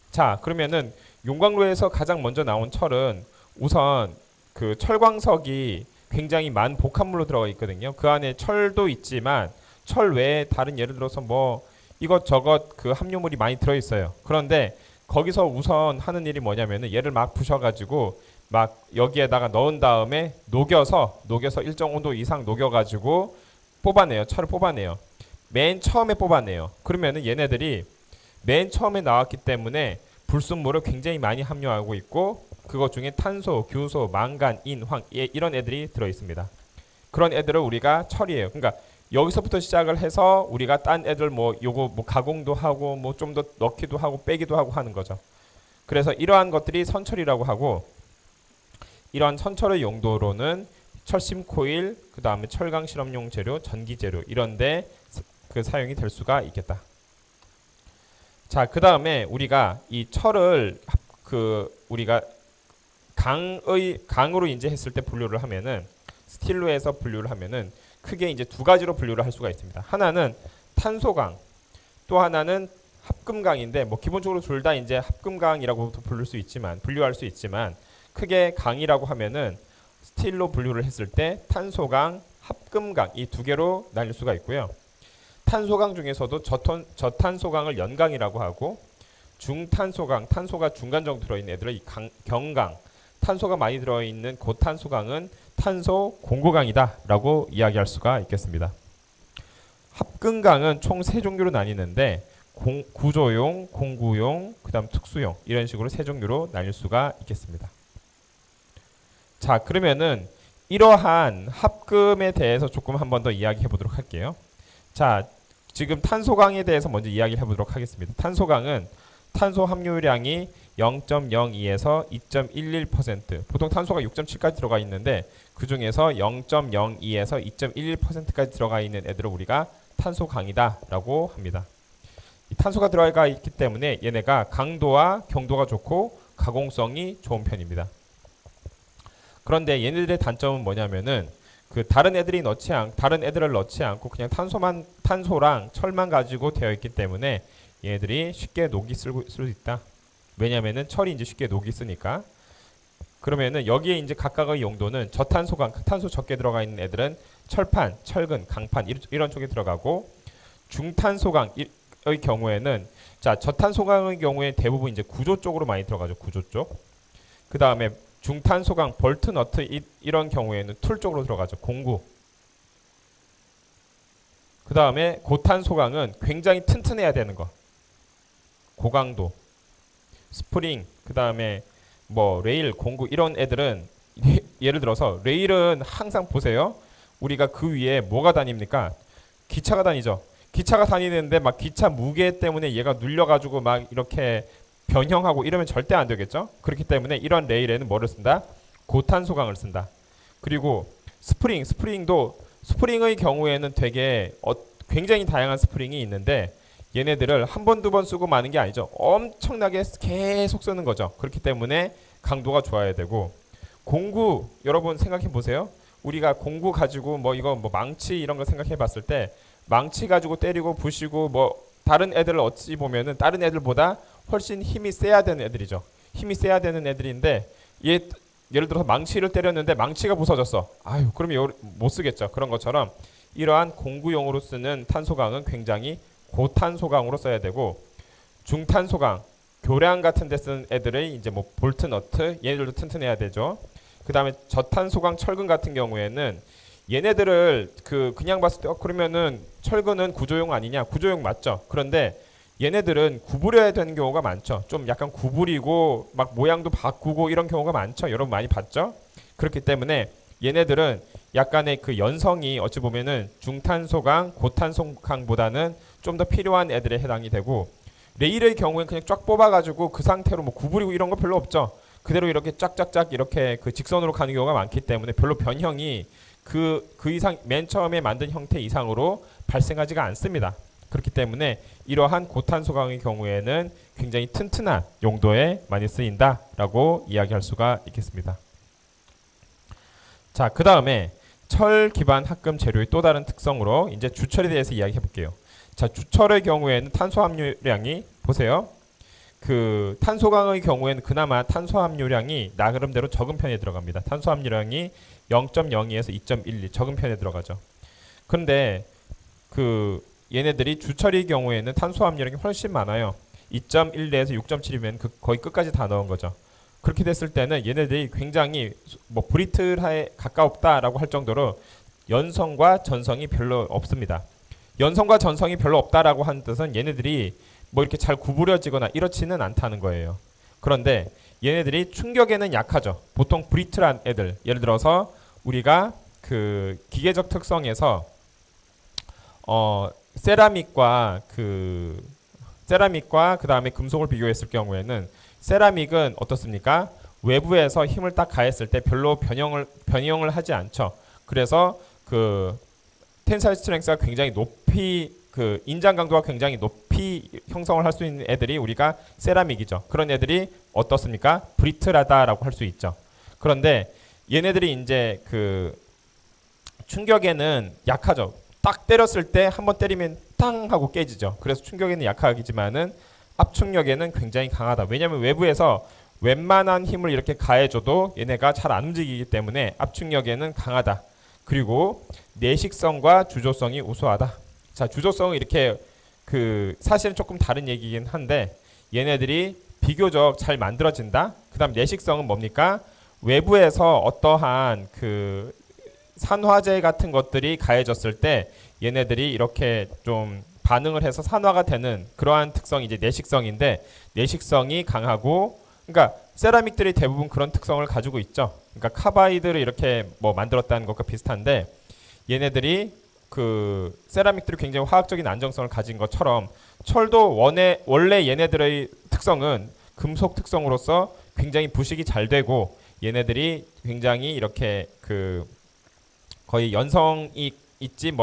자, 그러면은 용광로에서 가장 먼저 나온 철은 우선 그 철광석이 굉장히 많은 복합물로 들어가 있거든요. 그 안에 철도 있지만 철 외에 다른 예를 들어서 뭐 이것저것 그 함유물이 많이 들어 있어요. 그런데 거기서 우선 하는 일이 뭐냐면은 얘를 막 부셔가지고 막 여기에다가 넣은 다음에 녹여서 일정 온도 이상 녹여가지고 뽑아내요. 철을 뽑아내요. 맨 처음에 뽑아내요. 그러면은 얘네들이 맨 처음에 나왔기 때문에 불순물을 굉장히 많이 함유하고 있고 그것 중에 탄소, 규소, 망간, 인, 황 이런 애들이 들어 있습니다. 그런 애들을 우리가 철이에요. 그러니까 여기서부터 시작을 해서 우리가 딴 애들 뭐 요거 뭐 가공도 하고 뭐 좀 더 넣기도 하고 빼기도 하고 하는 거죠. 그래서 이러한 것들이 선철이라고 하고 이러한 선철의 용도로는 철심 코일, 그 다음에 철강 실험용 재료, 전기 재료 이런데 그 사용이 될 수가 있겠다. 자, 그 다음에 우리가 이 철을 우리가 강으로 이제 했을 때 분류를 하면은 스틸로 해서 분류를 하면은 크게 이제 두 가지로 분류를 할 수가 있습니다. 하나는 탄소강, 또 하나는 합금강인데 뭐 기본적으로 둘 다 이제 합금강이라고도 분류할 수 있지만 크게 강이라고 하면은 스틸로 분류를 했을 때 탄소강, 합금강 이 두 개로 나뉠 수가 있고요. 탄소강 중에서도 저탄소강을 연강이라고 하고 중탄소강, 탄소가 중간 정도 들어있는 애들을 경강, 탄소가 많이 들어있는 고탄소강은 탄소 공고강이다라고 이야기할 수가 있겠습니다. 합금강은 총 세 종류로 나뉘는데 구조용, 공구용, 그다음 특수용 이런 식으로 세 종류로 나뉠 수가 있겠습니다. 자, 그러면은 이러한 합금에 대해서 조금 한 번 더 이야기해 보도록 할게요. 자, 지금 탄소강에 대해서 먼저 이야기해 보도록 하겠습니다. 탄소강은 탄소 함유량이 0.02에서 2.11%, 보통 탄소가 6.7까지 들어가 있는데 그 중에서 0.02에서 2.11%까지 들어가 있는 애들을 우리가 탄소강이다라고 합니다. 이 탄소가 들어가 있기 때문에 얘네가 강도와 경도가 좋고 가공성이 좋은 편입니다. 그런데 얘네들의 단점은 뭐냐면은 그 다른 애들을 넣지 않고 그냥 탄소랑 철만 가지고 되어 있기 때문에 얘네들이 쉽게 녹이 쓸 수 있다. 왜냐면은 철이 이제 쉽게 녹이 쓰니까. 그러면은 여기에 이제 각각의 용도는 저탄소강, 탄소 적게 들어가 있는 애들은 철판, 철근, 강판 이런 쪽에 들어가고 중탄소강의 경우에는 자, 저탄소강의 경우에 대부분 이제 구조 쪽으로 많이 들어가죠. 구조 쪽. 그 다음에 중탄소강, 볼트, 너트 이런 경우에는 툴 쪽으로 들어가죠. 공구. 그 다음에 고탄소강은 굉장히 튼튼해야 되는 거. 고강도. 스프링, 그 다음에 뭐 레일, 공구 이런 애들은 예를 들어서 레일은 항상 보세요. 우리가 그 위에 뭐가 다닙니까? 기차가 다니죠. 기차가 다니는데 막 기차 무게 때문에 얘가 눌려가지고 막 이렇게 변형하고 이러면 절대 안 되겠죠. 그렇기 때문에 이런 레일에는 뭐를 쓴다? 고탄소강을 쓴다. 그리고 스프링도 스프링의 경우에는 되게 굉장히 다양한 스프링이 있는데 얘네들을 한 번, 두 번 쓰고 마는 게 아니죠. 엄청나게 계속 쓰는 거죠. 그렇기 때문에 강도가 좋아야 되고 공구 여러분 생각해 보세요. 우리가 공구 가지고 뭐 이거 뭐 망치 이런 거 생각해 봤을 때 망치 가지고 때리고 부시고 뭐 다른 애들을 어찌 보면은 다른 애들보다 훨씬 힘이 세야 되는 애들이죠. 힘이 세야 되는 애들인데 예를 들어서 망치를 때렸는데 망치가 부서졌어. 아유, 그러면 못 쓰겠죠. 그런 것처럼 이러한 공구용으로 쓰는 탄소강은 굉장히 고탄소강으로 써야 되고 중탄소강, 교량 같은 데 쓰는 애들의 이제 뭐 볼트 너트 얘네들도 튼튼해야 되죠. 그다음에 저탄소강 철근 같은 경우에는 얘네들을 그냥 봤을 때 그러면은 철근은 구조용 아니냐? 구조용 맞죠. 그런데 얘네들은 구부려야 되는 경우가 많죠. 좀 약간 구부리고 막 모양도 바꾸고 이런 경우가 많죠. 여러분 많이 봤죠? 그렇기 때문에 얘네들은 약간의 그 연성이 어찌 보면은 중탄소강, 고탄소강보다는 좀 더 필요한 애들에 해당이 되고 레일의 경우에는 그냥 쫙 뽑아가지고 그 상태로 뭐 구부리고 이런 거 별로 없죠. 그대로 이렇게 쫙쫙쫙 이렇게 그 직선으로 가는 경우가 많기 때문에 별로 변형이 그 이상 맨 처음에 만든 형태 이상으로 발생하지가 않습니다. 그렇기 때문에 이러한 고탄소강의 경우에는 굉장히 튼튼한 용도에 많이 쓰인다라고 이야기할 수가 있겠습니다. 자, 그 다음에 철 기반 합금 재료의 또 다른 특성으로 이제 주철에 대해서 이야기해 볼게요. 자, 주철의 경우에는 탄소 함유량이 보세요. 그 탄소강의 경우에는 그나마 탄소 함유량이 나름대로 적은 편에 들어갑니다. 탄소 함유량이 0.02에서 2.12 적은 편에 들어가죠. 그런데 그 얘네들이 주철의 경우에는 탄소 함유량이 훨씬 많아요. 2.1에서 6.7이면 거의 끝까지 다 넣은 거죠. 그렇게 됐을 때는 얘네들이 굉장히 뭐 브리틀하에 가깝다라고 할 정도로 연성과 전성이 별로 없습니다. 연성과 전성이 별로 없다라고 하는 뜻은 얘네들이 뭐 이렇게 잘 구부려지거나 이렇지는 않다는 거예요. 그런데 얘네들이 충격에는 약하죠. 보통 브리틀한 애들, 예를 들어서 우리가 그 기계적 특성에서 세라믹과 그다음에 금속을 비교했을 경우에는 세라믹은 어떻습니까? 외부에서 힘을 딱 가했을 때 별로 변형을 하지 않죠. 그래서 그 텐사일 스트렝스가 굉장히 높이 그 인장 강도가 굉장히 높이 형성을 할 수 있는 애들이 우리가 세라믹이죠. 그런 애들이 어떻습니까? 브리틀하다라고 할 수 있죠. 그런데 얘네들이 이제 그 충격에는 약하죠. 딱 때렸을 때 한번 때리면 땅 하고 깨지죠. 그래서 충격에는 약하지만은 압축력에는 굉장히 강하다. 왜냐하면 외부에서 웬만한 힘을 이렇게 가해줘도 얘네가 잘 안 움직이기 때문에 압축력에는 강하다. 그리고 내식성과 주조성이 우수하다. 자, 주조성은 이렇게 그 사실은 조금 다른 얘기긴 한데 얘네들이 비교적 잘 만들어진다. 그다음 내식성은 뭡니까? 외부에서 어떠한 그 산화제 같은 것들이 가해졌을 때 얘네들이 이렇게 좀 반응을 해서 산화가 되는 그러한 특성이 이제 내식성인데 내식성이 강하고 그러니까 세라믹들이 대부분 그런 특성을 가지고 있죠. 그러니까 카바이드를 이렇게 뭐 만들었다는 것과 비슷한데 얘네들이 그 세라믹들이 굉장히 화학적인 안정성을 가진 것처럼 철도 원래 얘네들의 특성은 금속 특성으로서 굉장히 부식이 잘 되고 얘네들이 굉장히 이렇게 그 거의 연성이 있지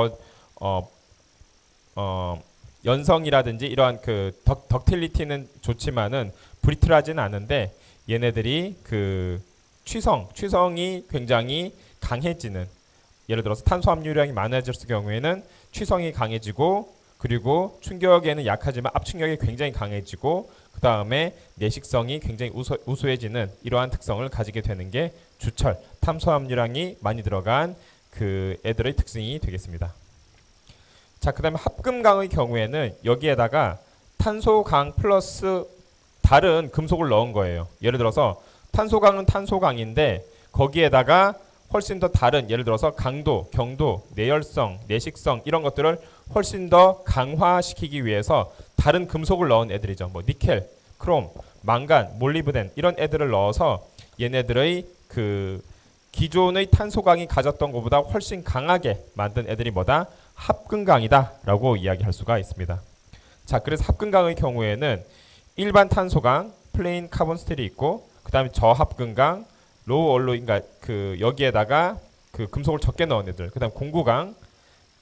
연성이라든지 이러한 그 덕틸리티는 좋지만은 브리틀하지는 않은데 얘네들이 그 취성이 굉장히 강해지는 예를 들어서 탄소 함유량이 많아질 경우에는 취성이 강해지고 그리고 충격에는 약하지만 압축력이 굉장히 강해지고 그 다음에 내식성이 굉장히 우수해지는 이러한 특성을 가지게 되는 게 주철 탄소 함유량이 많이 들어간 그 애들의 특징이 되겠습니다. 자, 그 다음에 합금강의 경우에는 여기에다가 탄소강 플러스 다른 금속을 넣은 거예요. 예를 들어서 탄소강은 탄소강인데 거기에다가 훨씬 더 다른 예를 들어서 강도, 경도, 내열성, 내식성 이런 것들을 훨씬 더 강화시키기 위해서 다른 금속을 넣은 애들이죠. 뭐 니켈, 크롬, 망간, 몰리브덴 이런 애들을 넣어서 얘네들의 그 기존의 탄소강이 가졌던 것보다 훨씬 강하게 만든 애들이 뭐다? 합금강이다 라고 이야기할 수가 있습니다. 자, 그래서 합금강의 경우에는 일반 탄소강, 플레인 카본 스틸이 있고 그 다음에 저합금강, 로우 얼로이, 그러니까 그 여기에다가 그 금속을 적게 넣은 애들, 그 다음 공구강,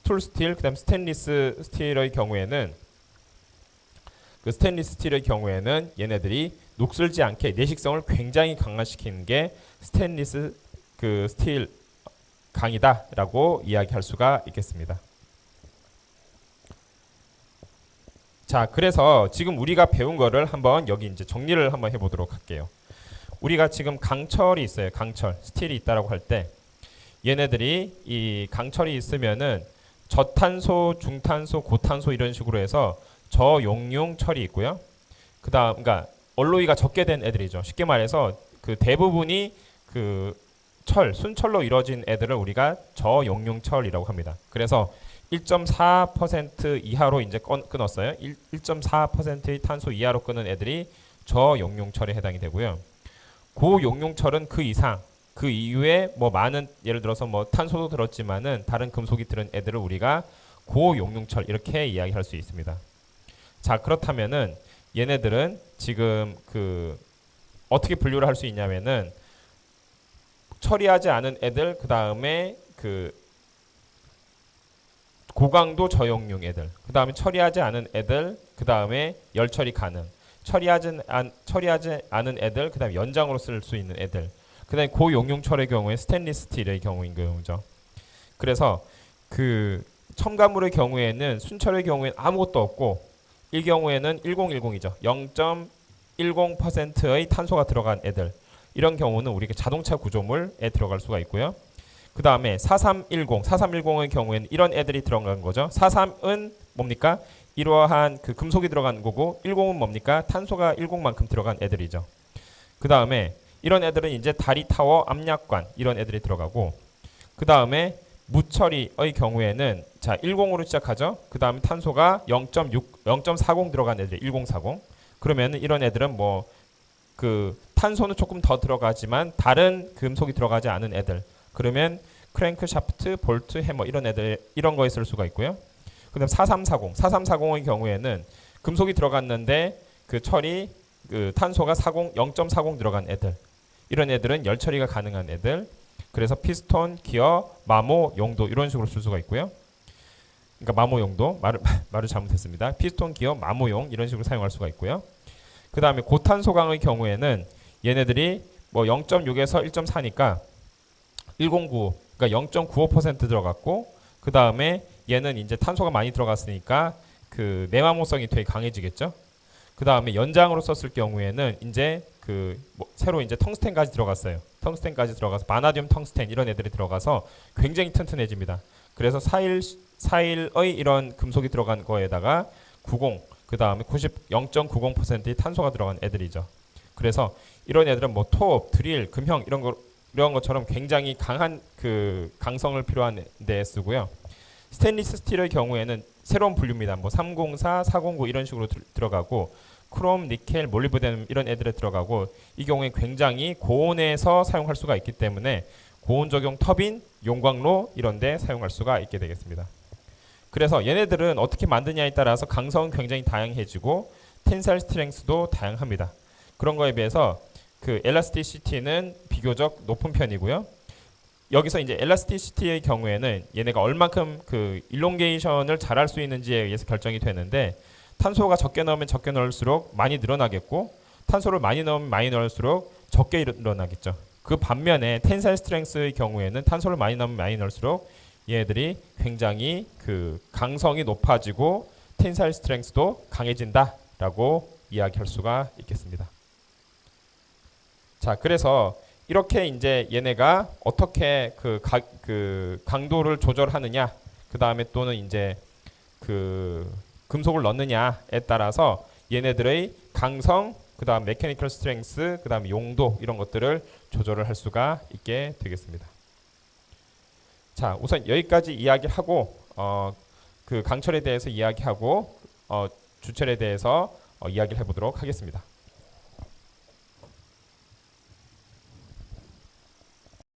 툴 스틸, 그 다음 스테인리스 스틸의 경우에는 그 스테인리스 스틸의 경우에는 얘네들이 녹슬지 않게 내식성을 굉장히 강화시키는 게 스테인리스 그 스틸 강이다라고 이야기할 수가 있겠습니다. 자, 그래서 지금 우리가 배운 거를 한번 여기 이제 정리를 한번 해보도록 할게요. 우리가 지금 강철이 있어요. 강철, 스틸이 있다라고 할 때 얘네들이 이 강철이 있으면은 저탄소, 중탄소, 고탄소 이런 식으로 해서 저용융 철이 있고요. 그다음 그러니까 얼로이가 적게 된 애들이죠. 쉽게 말해서 그 대부분이 그 철, 순철로 이루어진 애들을 우리가 저용융 철이라고 합니다. 그래서 1.4% 이하로 이제 끊었어요. 1.4%의 탄소 이하로 끊은 애들이 저용융 철에 해당이 되고요. 고용융 철은 그 이상, 그 이후에 뭐 많은 예를 들어서 뭐 탄소도 들었지만은 다른 금속이 들은 애들을 우리가 고용융철 이렇게 이야기할 수 있습니다. 자, 그렇다면은 얘네들은 지금 그 어떻게 분류를 할 수 있냐면은 처리하지 않은 애들, 그 다음에 그 고강도 저용융 애들, 그 다음에 처리하지 않은 애들, 그 다음에 열처리 가능, 처리하지 않은 애들, 그 다음에 연장으로 쓸 수 있는 애들, 그 다음에 고용융 철의 경우에 스테인리스 스틸의 경우인 경우죠. 그래서 그 첨가물의 경우에는 순철의 경우에는 아무것도 없고 이 경우에는 1010이죠. 0.10%의 탄소가 들어간 애들, 이런 경우는 우리가 자동차 구조물에 들어갈 수가 있고요. 그 다음에 4310의 경우에는 이런 애들이 들어간 거죠. 43은 뭡니까? 이러한 그 금속이 들어간 거고 10은 뭡니까? 탄소가 10만큼 들어간 애들이죠. 그 다음에 이런 애들은 이제 다리 타워, 압력관 이런 애들이 들어가고, 그 다음에 무처리의 경우에는 자 10으로 시작하죠. 그 다음에 탄소가 0.40 들어간 애들 1040. 그러면은 이런 애들은 뭐 그 탄소는 조금 더 들어가지만 다른 금속이 들어가지 않은 애들. 그러면 크랭크 샤프트, 볼트, 해머 이런 애들, 이런 거에 쓸 수가 있고요. 그다음 4340의 경우에는 금속이 들어갔는데 그 철이 그 탄소가 0.40 들어간 애들. 이런 애들은 열 처리가 가능한 애들. 그래서 피스톤, 기어, 마모, 용도 이런 식으로 쓸 수가 있고요. 그러니까 마모 용도 말을 잘못했습니다. 피스톤, 기어, 마모용 이런 식으로 사용할 수가 있고요. 그 다음에 고탄소강의 경우에는 얘네들이 뭐 0.6에서 1.4니까 109, 그러니까 0.95% 들어갔고, 그 다음에 얘는 이제 탄소가 많이 들어갔으니까 그 내마모성이 되게 강해지겠죠. 그 다음에 연장으로 썼을 경우에는 이제 그 뭐 새로 이제 텅스텐까지 들어갔어요. 텅스텐까지 들어가서 바나듐 텅스텐 이런 애들이 들어가서 굉장히 튼튼해집니다. 그래서 4일의 이런 금속이 들어간 거에다가 90, 그 다음에 0.90%의 탄소가 들어간 애들이죠. 그래서 이런 애들은 뭐 톱, 드릴, 금형 이런 것처럼 굉장히 강한 그 강성을 필요한 데 쓰고요. 스테인리스 스틸의 경우에는 새로운 분류입니다. 뭐 304, 409 이런 식으로 들어가고, 크롬, 니켈, 몰리브덴 이런 애들에 들어가고, 이 경우에 굉장히 고온에서 사용할 수가 있기 때문에 고온 적용 터빈, 용광로 이런 데 사용할 수가 있게 되겠습니다. 그래서 얘네들은 어떻게 만드냐에 따라서 강성은 굉장히 다양해지고 텐사일 스트렝스도 다양합니다. 그런 거에 비해서 그 엘라스티시티는 비교적 높은 편이고요. 여기서 이제 엘라스티시티의 경우에는 얘네가 얼만큼 그 일롱게이션을 잘할 수 있는지에 의해서 결정이 되는데, 탄소가 적게 넣으면 적게 넣을수록 많이 늘어나겠고, 탄소를 많이 넣으면 많이 넣을수록 적게 늘어나겠죠. 그 반면에 텐사일 스트렝스의 경우에는 탄소를 많이 넣으면 많이 넣을수록 얘들이 굉장히 그 강성이 높아지고 텐사일 스트렝스도 강해진다라고 이야기할 수가 있겠습니다. 자, 그래서 이렇게 이제 얘네가 어떻게 그 강도를 조절하느냐, 그 다음에 또는 이제 그 금속을 넣느냐에 따라서 얘네들의 강성, 그 다음 메커니컬 스트렝스, 그 다음 용도 이런 것들을 조절을 할 수가 있게 되겠습니다. 자, 우선 여기까지 이야기를 하고 그 강철에 대해서 이야기하고 주철에 대해서 이야기를 해보도록 하겠습니다.